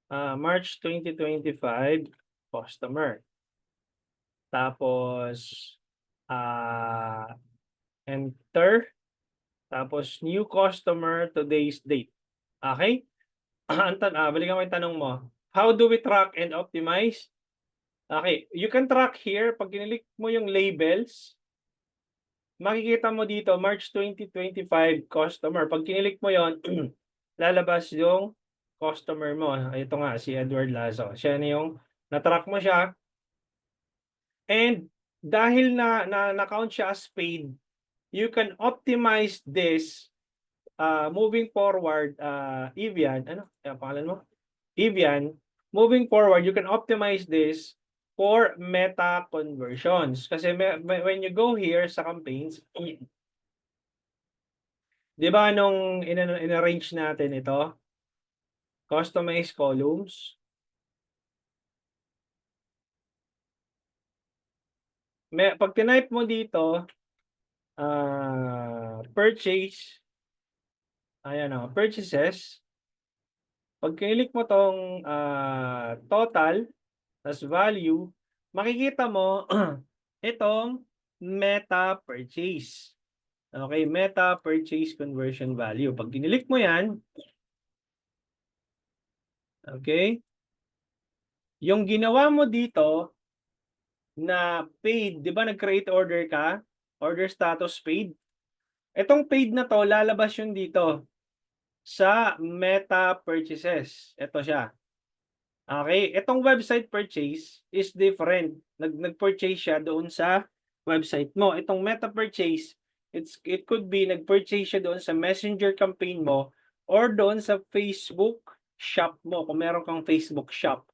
March 2025 customer. Tapos, enter. Tapos, new customer, today's date. Okay? Balikan ko yung tanong mo. How do we track and optimize? Okay, you can track here. Pag kinilik mo yung labels, makikita mo dito, March 2025 customer. Pag kinilik mo yon, lalabas yung customer mo. Ito nga, si Edward Lazo. Siya na yung, na-track mo siya. And dahil na-count siya as paid, you can optimize this moving forward, Evian, ano? Pangalan mo? Evian, moving forward, you can optimize this for meta conversions. Kasi when you go here sa campaigns, di ba nung in-arrange natin ito, customize columns, pag tinype mo dito, purchase, ayan o, purchases, pag kinilik mo tong total, as value, makikita mo itong meta purchase. Okay, meta purchase conversion value. Pag kinilik mo yan, okay, yung ginawa mo dito na paid, di ba nag-create order ka? Order status paid. Itong paid na to, lalabas yun dito sa meta purchases. Ito siya. Okay, itong website purchase is different. Nag-purchase siya doon sa website mo. Itong meta purchase, it could be nag-purchase siya doon sa Messenger campaign mo or doon sa Facebook shop mo kung meron kang Facebook shop.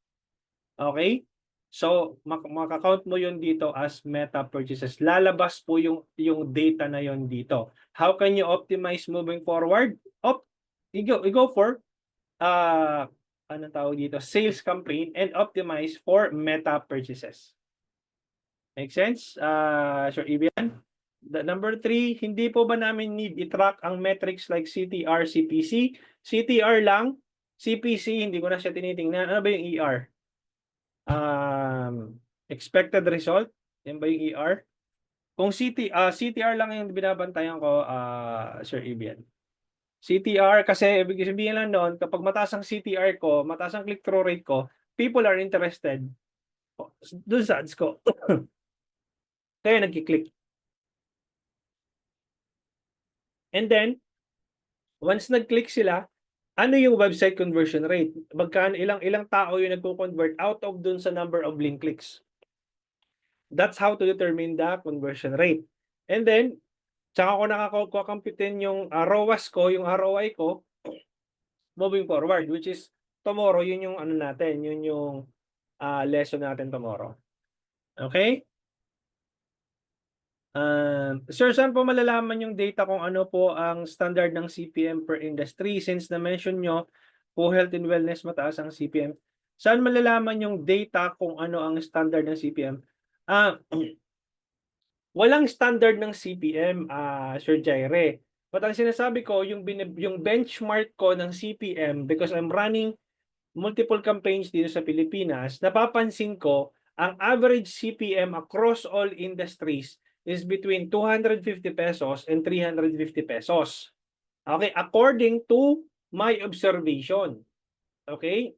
Okay? So, makakount mo yun dito as meta purchases. Lalabas po yung data na yun dito. How can you optimize moving forward? You go for ano tawag dito, sales campaign and optimize for meta purchases. Make sense? Sir Ibian? Number 3, hindi po ba namin need i-track ang metrics like CTR, CPC? CTR lang, CPC, hindi ko na siya tinitingnan. Ano ba yung ER? Expected result? Yan ba yung ER? Kung CTR lang yung binabantayan ko, Sir Ibian. CTR, kasi ibig sabihin lang noon, kapag mataas ang CTR ko, mataas ang click-through rate ko, people are interested doon sa ads ko. Kaya nagki-click. And then, once nag-click sila, ano yung website conversion rate? Magkano, ilang tao yung nagko-convert out of dun sa number of link clicks? That's how to determine the conversion rate. And then, tsaka ko nakakakampitin yung ROAS ko, yung ROI ko, moving forward, which is tomorrow, yun yung ano natin, yun yung lesson natin tomorrow. Okay? Sir, saan po malalaman yung data kung ano po ang standard ng CPM per industry? Since na-mention nyo po health and wellness, mataas ang CPM. Saan malalaman yung data kung ano ang standard ng CPM? Walang standard ng CPM, Sir Jaire. But ang sinasabi ko, yung benchmark ko ng CPM, because I'm running multiple campaigns dito sa Pilipinas, napapansin ko, ang average CPM across all industries is between 250 pesos and 350 pesos. Okay, according to my observation. Okay?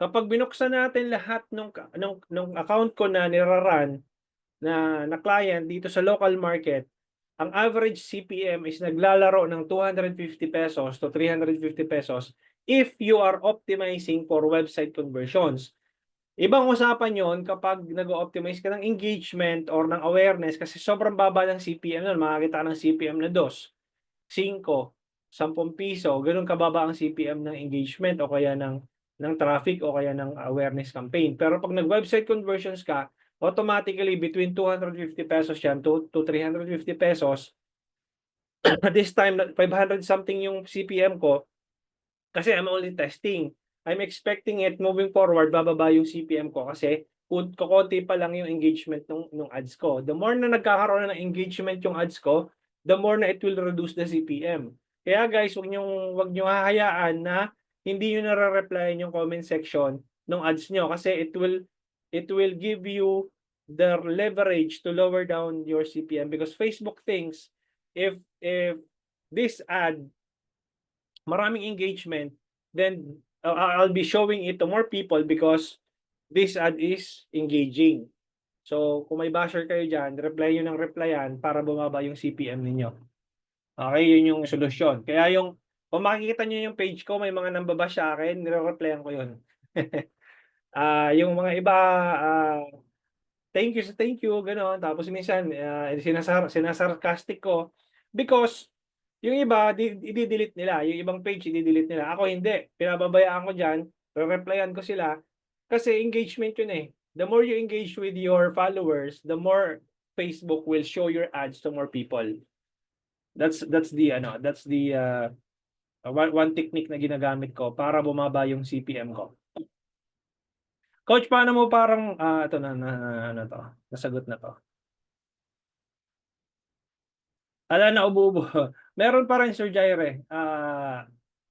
Kapag binuksan natin lahat ng account ko na niraran, na client dito sa local market, ang average CPM is naglalaro ng 250 pesos to 350 pesos if you are optimizing for website conversions. Ibang usapan yon kapag nag-optimize ka ng engagement or ng awareness kasi sobrang baba ng CPM nun, makakita ka ng CPM na 2, 5, 10 piso, ganun kababa ang CPM ng engagement o kaya ng traffic o kaya ng awareness campaign. Pero pag nag-website conversions ka, automatically between 250 pesos yan to 350 pesos. This time, 500 something yung CPM ko kasi I'm only testing. I'm expecting it moving forward, bababa yung CPM ko kasi kokonti pa lang yung engagement nung ads ko. The more na nagkakaroon na ng engagement yung ads ko, the more na it will reduce the CPM. Kaya guys, wag niyo hahayaan na hindi niyo nare-replyan yung comment section ng ads niyo kasi it will give you the leverage to lower down your CPM because Facebook thinks if this ad maraming engagement, then I'll be showing it to more people because this ad is engaging. So, kung may basher kayo dyan, reply nyo ng replyan para bumaba yung CPM ninyo. Okay, yun yung solusyon. Kaya kung makikita nyo yung page ko, may mga nambabash sa akin, nire-replyan ko yun. Yung mga iba, thank you, gano'n. Tapos minsan, sinasarcastic ko because yung iba, i-delete nila. Yung ibang page, i-delete nila. Ako hindi. Pinababayaan ko dyan. Re-replyan ko sila. Kasi engagement yun eh. The more you engage with your followers, the more Facebook will show your ads to more people. That's the one technique na ginagamit ko para bumaba yung CPM ko. Coach, paano mo parang, ito ano to, nasagot na to. Ala na ubo-ubo. Meron pa rin Sir Jaire.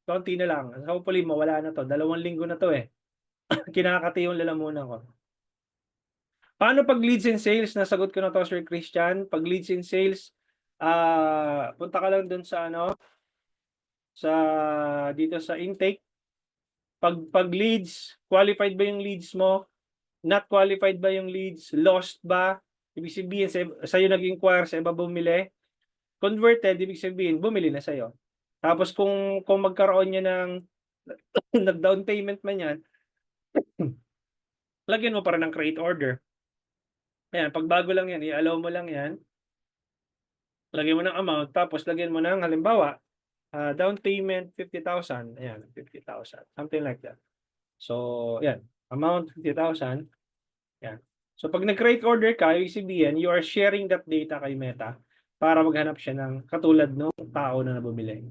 Konti na lang. Hopefully mawala na to. 2 linggo na to eh. Kinakati yung lalamunan ko. Paano pag leads and sales? Nasagot ko na to, Sir Christian. Pag leads and sales, punta ka lang dun sa dito sa intake. Pag leads, qualified ba yung leads mo? Not qualified ba yung leads? Lost ba? Ibig sabihin, sa'yo nag-inquire, sa iba bumili. Converted, ibig sabihin, bumili na sa'yo. Tapos kung magkaroon niya ng nag-down payment man yan, lagyan mo pa rin ng create order. Ayan, pag bago lang yan, i-allow mo lang yan. Lagyan mo ng amount, tapos lagyan mo ng halimbawa, down payment 50,000. Ayan, 50,000. Something like that. So, yan. Amount 50,000. Yan. So, pag nag-create order ka, ibig sabihin, you are sharing that data kay Meta para maghanap siya ng katulad ng tao na nabumili.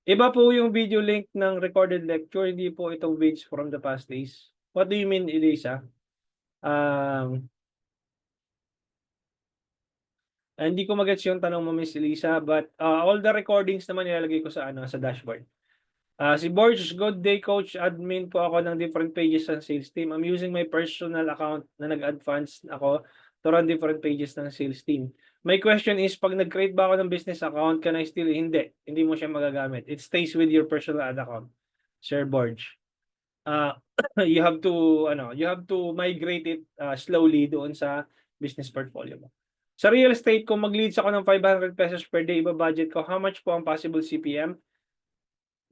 Iba po yung video link ng recorded lecture, hindi po itong videos from the past days. What do you mean, Elisa? Hindi ko magets yung tanong mo, Miss Elisa, but all the recordings naman nilalagay ko sa dashboard. Si Borge, good day coach, admin po ako ng different pages ng sales team. I'm using my personal account na nag-add funds ako to run different pages ng sales team. My question is, pag nag-create ba ako ng business account, can I still? Hindi mo siya magagamit. It stays with your personal ad account, Sir Borge. You have to migrate it slowly doon sa business portfolio mo. Sa real estate, kung mag-leads ako ng 500 pesos per day, iba-budget ko, how much po ang possible CPM?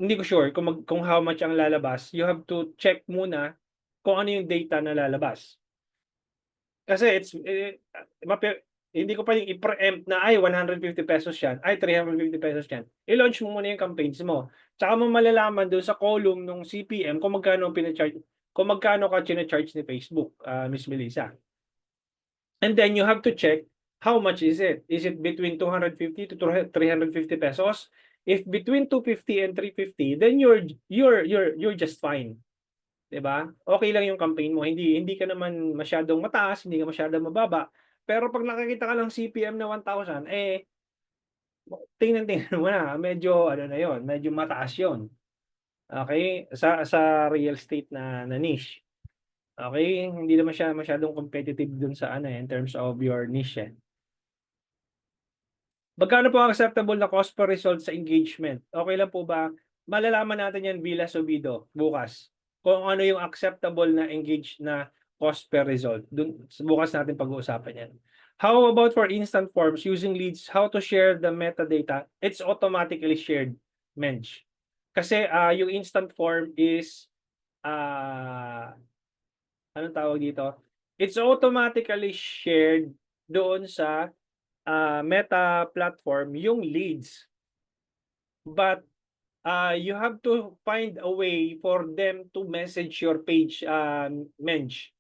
Hindi ko sure kung how much ang lalabas. You have to check muna kung ano yung data na lalabas. Kasi hindi ko pwedeng i-preempt na 150 pesos yan, 350 pesos yan. I-launch mo muna yung campaigns mo. Tsaka mo malalaman doon sa column ng CPM kung magkano ka chine-charge ni Facebook, Miss Melissa. And then you have to check how much is it? Is it between 250 to 350 pesos? If between 250 and 350, then you're just fine. 'Di ba? Okay lang yung campaign mo. Hindi ka naman masyadong mataas, hindi ka masyadong mababa. Pero pag nakakita ka ng CPM na 1,000, tingnan mo na, medyo na 'yon, medyo mataas 'yon. Okay? Sa real estate na niche. Okay? Hindi naman siya masyadong competitive dun sa in terms of your niche. Magkano po ang acceptable na cost per result sa engagement? Okay lang po ba? Malalaman natin yan via Subido bukas. Kung ano yung acceptable na cost per result. Bukas natin pag-uusapan yan. How about for instant forms using leads? How to share the metadata? It's automatically shared, Mensch. Kasi yung instant form is anong tawag dito? It's automatically shared doon sa Meta platform yung leads. But you have to find a way for them to message your page, Mensch.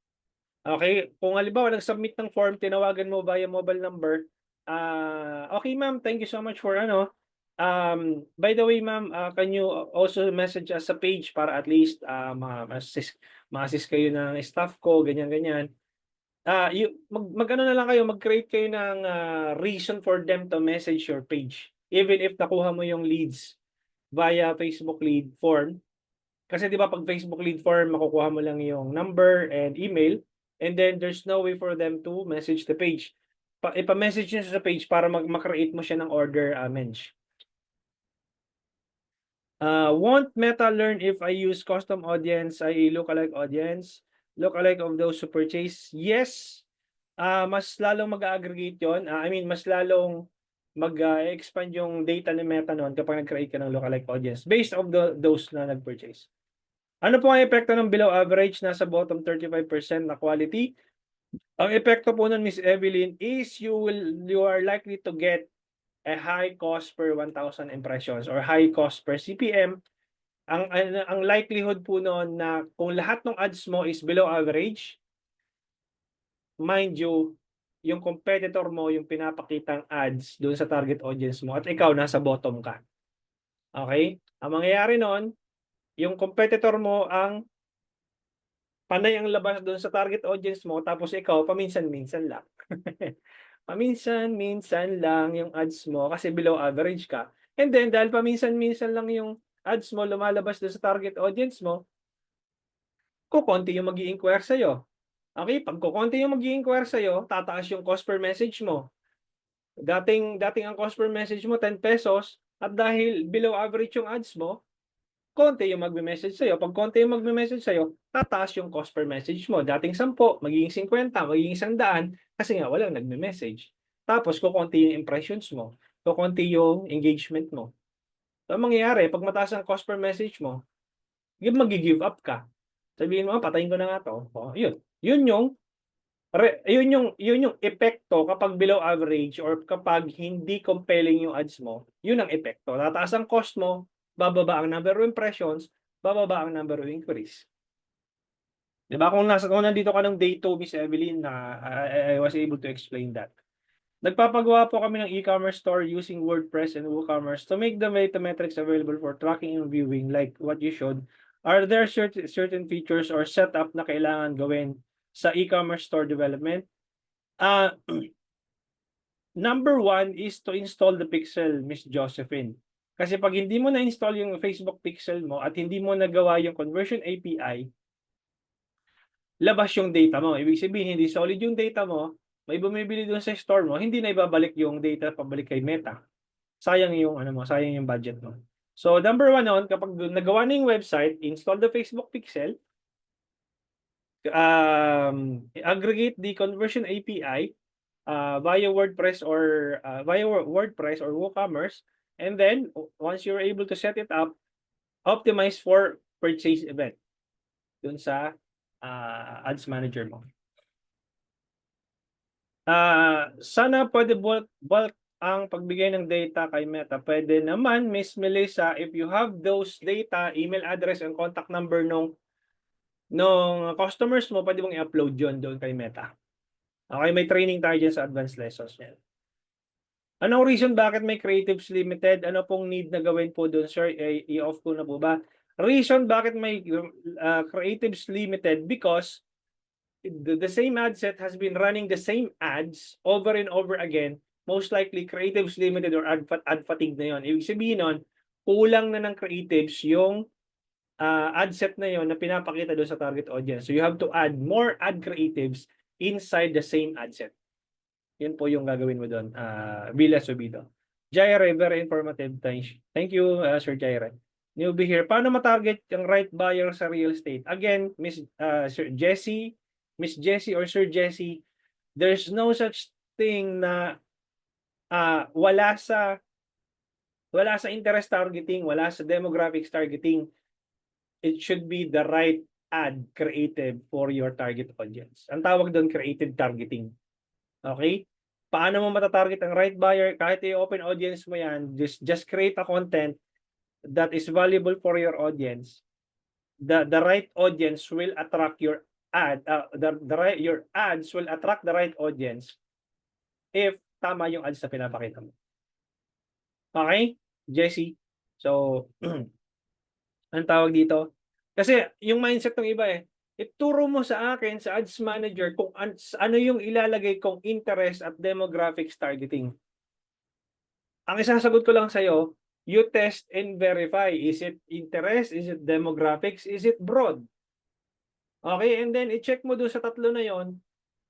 Okay? Kung halimbawa nag-submit ng form, tinawagan mo via mobile number, okay ma'am, thank you so much for ano. By the way ma'am, can you also message us sa page para at least ma-assist kayo ng staff ko, ganyan-ganyan. Mag-ano na lang kayo, mag-create kayo ng reason for them to message your page. Even if nakuha mo yung leads via Facebook lead form. Kasi 'di ba pag Facebook lead form, makukuha mo lang yung number and email, and then there's no way for them to message the page. Ipa-message nyo sa page para ma-create mo siya ng order, Mensch. Won't Meta learn if I use custom audience, i.e. lookalike audience, lookalike of those who purchase? Yes. Mas lalong mag-aggregate yon. I mean, mas lalong mag-expand yung data ni Meta noon kapag nag-create ka ng lookalike audience based of those na nag-purchase. Ano po ang epekto ng below average? Nasa bottom 35% na quality. Ang epekto po nun, Miss Evelyn, is you are likely to get a high cost per 1,000 impressions or high cost per CPM. Ang likelihood po noon na kung lahat ng ads mo is below average, mind you, yung competitor mo yung pinapakitang ads doon sa target audience mo at ikaw nasa bottom ka. Okay? Ang mangyayari noon, yung competitor mo ang panay ang labas doon sa target audience mo, tapos ikaw paminsan-minsan lang. Paminsan-minsan lang yung ads mo kasi below average ka. And then dahil paminsan-minsan lang yung ads mo lumalabas doon sa target audience mo, kukonti yung mag-i-inquire sa'yo. Okay, pag kukonti yung mag-i-inquire sa'yo, tataas yung cost per message mo. Dating ang cost per message mo 10 pesos at dahil below average yung ads mo, konti yung magme-message sa'yo. Pag konti yung magme-message sa'yo, tataas yung cost per message mo. Dating 10, magiging 50, magiging 100 kasi nga walang nagme-message. Tapos kukonti yung impressions mo, kukonti yung engagement mo. So, ang mangyayari, pag mataas ang cost per message mo, magi-give up ka. Sabihin mo, patayin ko na nga to. Oh, yun. Yun yung epekto kapag below average or kapag hindi compelling yung ads mo, yun ang epekto. Tataas ang cost mo, bababa ang number of impressions, bababa ang number of inquiries. 'Di ba? Kung nandito ka ng day 2, Miss Evelyn, na I was able to explain that. Nagpapagawa po kami ng e-commerce store using WordPress and WooCommerce to make the meta metrics available for tracking and viewing like what you showed. Are there certain features or setup na kailangan gawin sa e-commerce store development? Number 1 is to install the pixel, Miss Josephine. Kasi pag hindi mo na-install yung Facebook pixel mo at hindi mo nagawa yung conversion API, labas yung data mo. Ibig sabihin, hindi solid yung data mo, may bumibili doon sa store mo, hindi na ibabalik yung data pabalik kay Meta. Sayang yung sayang yung budget mo. So number 1 noon, kapag nagawa na yung website, install the Facebook pixel, aggregate the conversion API via WordPress or WooCommerce, and then once you're able to set it up, optimize for purchase event dun sa ads manager mo. Sana pwede bulk ang pagbigay ng data kay Meta. Pwede naman, Miss Melissa, if you have those data, email address and contact number nung customers mo, pwede mong i-upload yon doon kay Meta. Okay, may training tayo dyan sa advanced lessons yan. Anong reason bakit may creatives limited? Ano pong need na gawin po doon, sir? I-off ko na po ba? Reason bakit may creatives limited because the same ad set has been running the same ads over and over again. Most likely, creatives limited or ad fatigue na yon. Ibig sabihin nun, kulang na ng creatives yung ad set na yon na pinapakita doon sa target audience. So you have to add more ad creatives inside the same ad set. Yun po yung gagawin mo doon, Villa Subido. Jaire, very informative. Thank you, Sir Jaire. Newbie here. Paano matarget yung right buyer sa real estate? Again, Miss Jessie or Sir Jessie, there's no such thing na wala sa interest targeting, wala sa demographics targeting. It should be the right ad creative for your target audience. Ang tawag doon, creative targeting. Okay? Paano mo matatarget ang right buyer? Kahit i-open audience mo yan, just create a content that is valuable for your audience. The right audience will attract your ad. Your ads will attract the right audience if tama yung ads na pinapakita mo. Okay, Jesse? So, ang tawag dito? Kasi yung mindset ng iba ituro mo sa akin sa ads manager kung ano yung ilalagay kong interest at demographics targeting. Ang isasagot ko lang sa'yo, you test and verify. Is it interest? Is it demographics? Is it broad? Okay, and then i-check mo doon sa tatlo na yon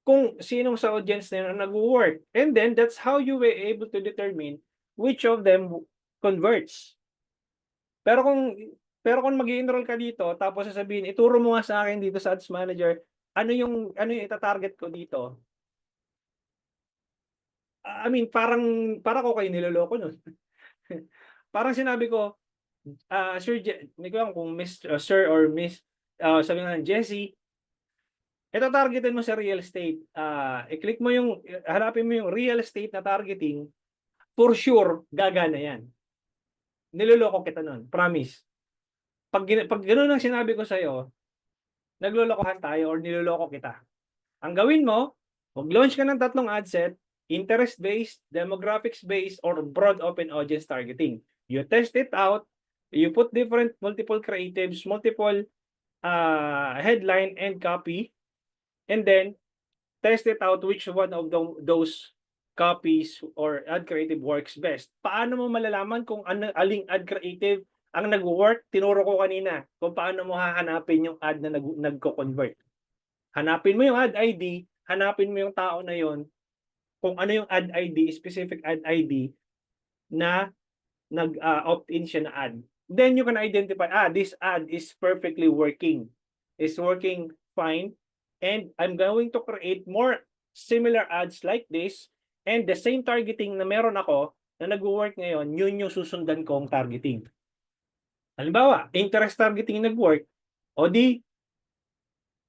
kung sinong sa audience na yun ang nag-work. And then that's how you were able to determine which of them converts. Pero kung mag-i-enroll ka dito tapos sasabihin, ituro mo nga sa akin dito sa ads manager, ano yung ita-target ko dito? I mean, parang ko kayo niloloko nun. Parang sinabi ko, Sir, hindi ko alam kung Sir or Miss, sabi nga Jessie, ito targetin mo sa real estate. I-click mo hanapin mo yung real estate na targeting, for sure, gagana yan. Niloloko kita nun, promise. Pag gano'n ang sinabi ko sa'yo, naglolokohan tayo or niloloko kita. Ang gawin mo, mag-launch ka ng 3 ad set, interest-based, demographics-based, or broad open audience targeting. You test it out, you put multiple creatives, multiple headline and copy, and then test it out which one of those copies or ad creative works best. Paano mo malalaman kung aling ad creative ang nag-work? Tinuro ko kanina kung paano mo hahanapin yung ad na nagko-convert. Hanapin mo yung ad ID, hanapin mo yung tao na yon, kung ano yung ad ID, specific ad ID na nag-opt-in siya na ad. Then you can identify, this ad is perfectly working. It's working fine. And I'm going to create more similar ads like this, and the same targeting na meron ako na nag-work ngayon, yun yung susundan kong targeting. Halimbawa, interest targeting nag-work, o di,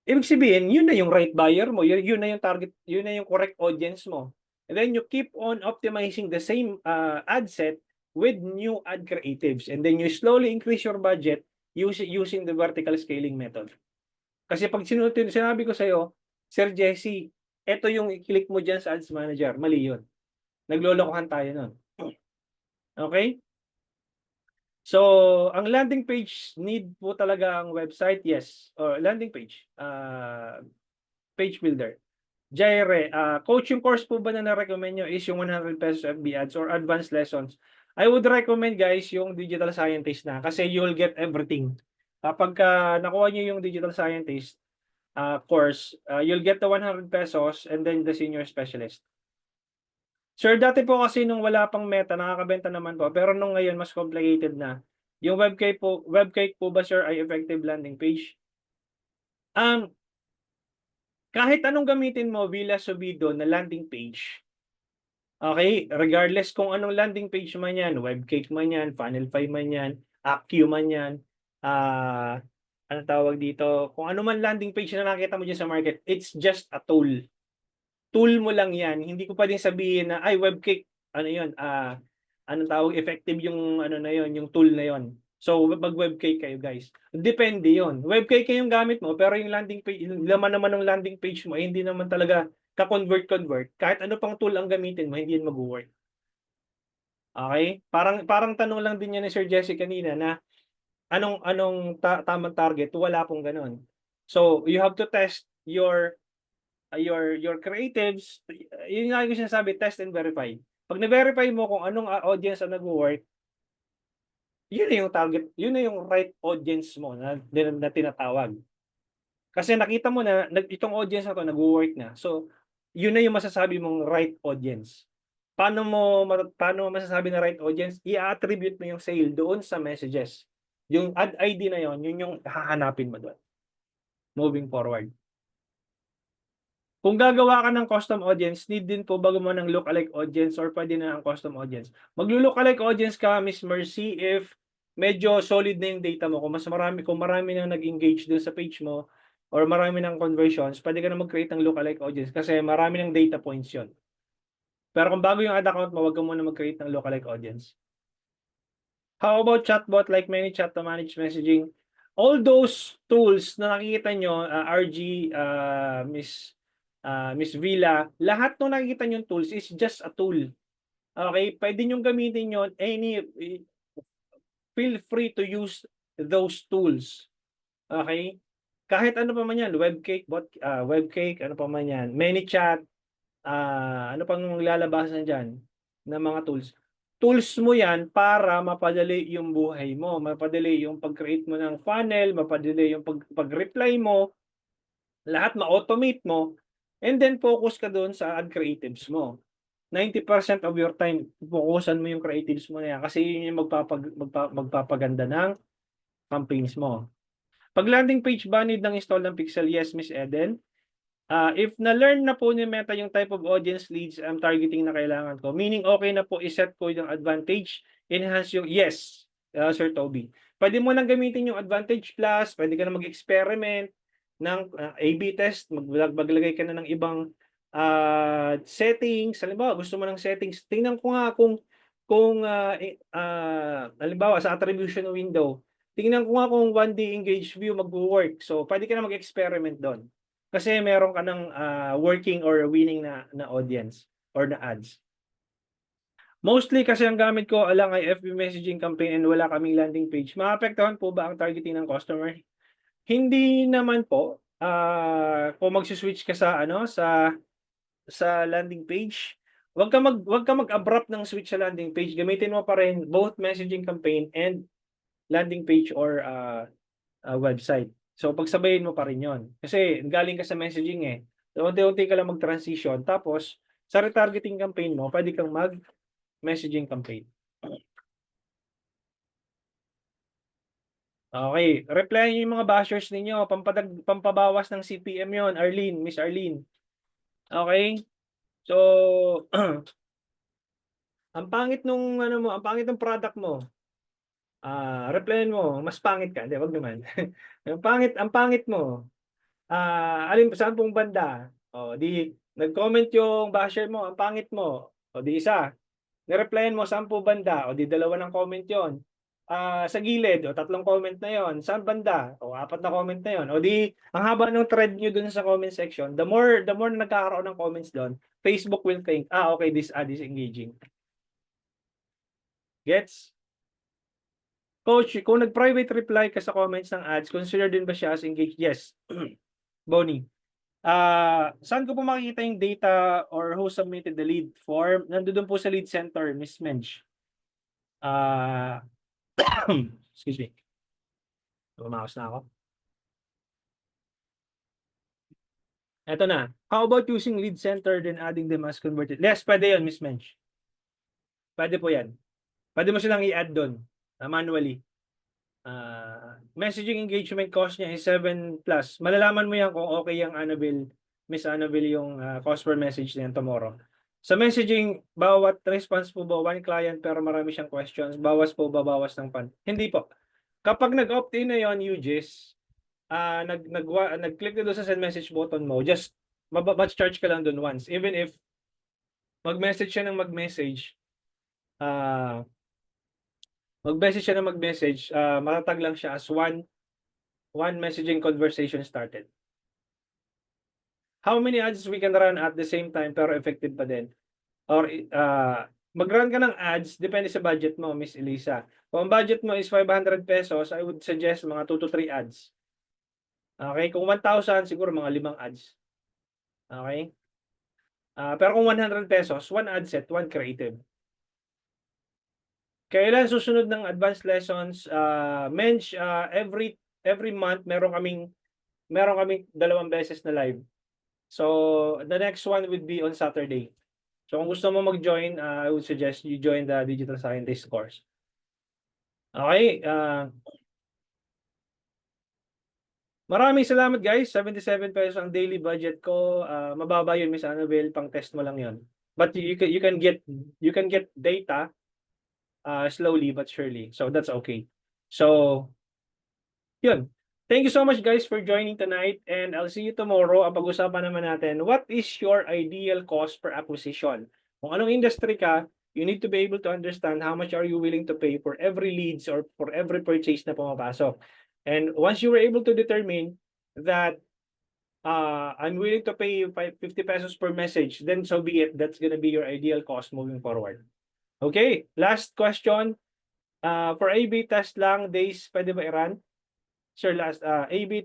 ibig sabihin, yun na yung right buyer mo, yun na yung target, yun na yung correct audience mo. And then you keep on optimizing the same ad set with new ad creatives. And then you slowly increase your budget using the vertical scaling method. Kasi pag sinabi ko sa'yo, Sir Jesse, ito yung i-click mo dyan sa Ads Manager. Mali yun. Naglolokohan tayo nun. Okay? So, ang landing page need po talaga ang website? Yes. Or landing page. Page builder. Jaire, coaching course po ba na na-recommend nyo is yung 100 pesos FB ads or advanced lessons? I would recommend guys yung digital scientist na kasi you'll get everything. Kapag nakuha nyo yung digital scientist course, you'll get the 100 pesos and then the senior specialist. Sir, dati po kasi nung wala pang Meta, nakakabenta naman po. Pero nung ngayon, mas complicated na. Yung webcake po ba, sir, ay effective landing page? Kahit anong gamitin mo, Villa Subido na landing page, okay, regardless kung anong landing page man yan, webcake man yan, Funnelfy man yan, Accu man yan, ano tawag dito, kung ano man landing page na nakita mo dyan sa market, it's just a tool. Tool mo lang yan. Hindi ko pwedeng sabihin na, ay, webcake, ano yun, anong tawag, effective yung, ano na yun, yung tool na yun. So, mag-webcake kayo, guys. Depende yon. Webcake yung gamit mo, pero yung landing page, yung laman naman ng landing page mo, hindi naman talaga ka-convert. Kahit ano pang tool ang gamitin mo, hindi yun mag-work. Okay? Parang tanong lang din yan ni Sir Jesse kanina na anong tamang target? Wala pong ganun. So, you have to test your creatives. Yun nga yung sinasabi, test and verify. Pag na-verify mo kung anong audience ang nag-work, yun na yung target, yun na yung right audience mo na tinatawag. Kasi nakita mo na itong audience na to nag-work na. So, yun na yung masasabi mong right audience. Paano mo masasabi na right audience? I-attribute mo yung sale doon sa messages. Yung ad ID na yon, yun yung hahanapin mo doon. Moving forward. Kung gagawa ka ng custom audience, need din po ba gumawa ng lookalike audience or pwede na ang custom audience? Maglo-lookalike audience ka, Miss Mercy, if medyo solid na yung data mo, kung marami nang nag-engage dun sa page mo or marami ng conversions, pwede ka na mag-create ng lookalike audience kasi marami ng data points yun. Pero kung bago yung ad account mo, wag ka muna mag-create ng lookalike audience. How about chatbot like ManyChat to manage messaging? All those tools na nakikita nyo, RG, Miss Villa, lahat ng nakikita nyo tools is just a tool. Okay? Pwede nyo gamitin yun, feel free to use those tools. Okay? Kahit ano pa man yan, Webcake, ano pa man yan, ManyChat, ano pang lalabasan dyan ng mga tools. Tools mo yan para mapadali yung buhay mo, mapadali yung pag-create mo ng funnel, mapadali yung pag-reply mo, lahat ma-automate mo, and then focus ka doon sa ad creatives mo. 90% of your time, focusan mo yung creatives mo na yan kasi yun yung magpapaganda ng campaigns mo. Pag landing page ba need ng install ng Pixel? Yes, Miss Eden. If na-learn na po ni Meta yung type of audience leads I'm targeting na kailangan ko, meaning okay na po iset ko yung advantage, enhance yung yes, Sir Toby. Pwede mo lang gamitin yung advantage plus, pwede ka na mag-experiment ng A/B test, maglagay ka na ng ibang settings. Halimbawa, gusto mo ng settings, tingnan ko nga kung halimbawa sa attribution window, tingnan ko nga kung 1D engage view mag-work. So, pwede ka na mag-experiment doon. Kasi meron ka ng working or winning na audience or na ads. Mostly kasi ang gamit ko lang ay FB messaging campaign and wala kaming landing page. Maapektuhan po ba ang targeting ng customer? Hindi naman po. Kung magsi-switch ka sa landing page, wag ka mag-abrupt ng switch sa landing page. Gamitin mo pa rin both messaging campaign and landing page or website. So, pagsabayin mo pa rin yon. Kasi galing ka sa messaging eh. So, unti-unti ka lang mag-transition. Tapos, sa retargeting campaign mo, pwede kang mag-messaging campaign. Okay. Replyan niyo yung mga bashers ninyo. Pampabawas ng CPM yon, Arlene, Miss Arlene. Okay? So, ang pangit nung ang pangit ng product mo. Replyan mo, mas pangit ka. Hindi, wag naman. ang pangit mo. Saan pong banda? O, di, nag-comment yung basher mo, ang pangit mo. O, di isa. Nireplyan mo, saan po banda? O, di dalawa ng comment yon. Sa gilid, o tatlong comment na yon. Saan banda? O, 4 na comment na yon. O, di, ang haba ng thread nyo dun sa comment section, the more na nagkakaroon ng comments doon, Facebook will think, okay, this ad is engaging. Gets? Coach, kung nag-private reply ka sa comments ng ads, consider din ba siya as engaged? Yes. Bonnie. Saan ko po makikita yung data or who submitted the lead form? Nandoon po sa lead center, Miss Mench. Excuse me. Tumakas na ako. Eto na. How about using lead center then adding them as converted? Yes, pwede yun, Miss Mench. Pwede po yan. Pwede mo silang i-add doon manually. Messaging engagement cost niya is 7+. Malalaman mo yan kung okay yung Miss Annabelle, yung cost per message niyan tomorrow. Sa messaging, bawat response po ba, one client pero marami siyang questions, bawas po ba, bawas ng fund? Hindi po. Kapag nag-opt-in na yon, UGIS, nag-click na doon sa send message button mo, just charge ka lang doon once. Even if mag-message siya ng mag-message, matatag lang siya as one messaging conversation started. How many ads we can run at the same time pero effective pa din? Or mag-run ka ng ads, depende sa budget mo, Miss Elisa. Kung ang budget mo is 500 pesos, I would suggest mga 2 to 3 ads. Okay? Kung 1,000, siguro mga 5 ads. Okay? Pero kung 100 pesos, 1 ad set, 1 creative. Kailan susunod ng advanced lessons? Mench, every month meron kaming 2 beses na live. So, the next one would be on Saturday. So, kung gusto mo mag-join, I would suggest you join the Digital Scientist course. Okay. Maraming salamat guys. 77 pesos ang daily budget ko. Mababa yun, Miss Annabelle. Pang test mo lang yun. But you can get data slowly but surely. So, that's okay. So, yun. Thank you so much guys for joining tonight and I'll see you tomorrow. Ang pag-usapan naman natin, what is your ideal cost per acquisition? Kung anong industry ka, you need to be able to understand how much are you willing to pay for every leads or for every purchase na pumapasok. And once you were able to determine that I'm willing to pay 50 pesos per message, then so be it. That's gonna be your ideal cost moving forward. Okay, last question. For A/B test lang, days, pwede ba i-run? Sir, last, A/B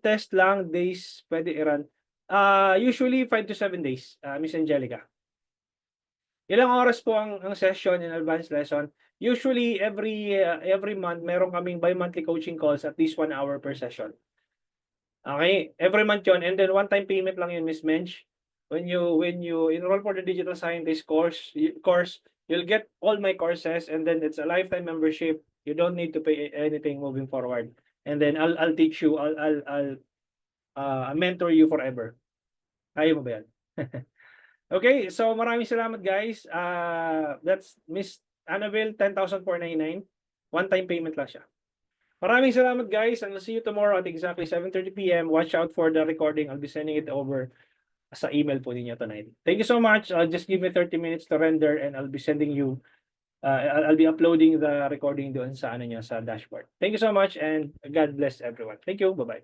test lang, days, pwede i-run. Usually 5 to 7 days, Miss Angelica. Ilang oras po ang session in advanced lesson? Usually every month meron kaming bi-monthly coaching calls at least 1 hour per session. Okay, every month yun and then one-time payment lang yun, Miss Mench. When you enroll for the digital scientist course, you'll get all my courses and then it's a lifetime membership. You don't need to pay anything moving forward. And then I'll teach you, I'll mentor you forever. Kaya mo ba yan? Okay, so maraming salamat guys. That's Miss Annabelle, 10,499. One-time payment lang siya. Maraming salamat guys and I'll see you tomorrow at exactly 7:30 p.m. Watch out for the recording. I'll be sending it over sa email po ninyo tonight. Thank you so much. Just give me 30 minutes to render and I'll be sending you, I'll be uploading the recording doon sa ano niya, sa dashboard. Thank you so much and God bless everyone. Thank you. Bye-bye.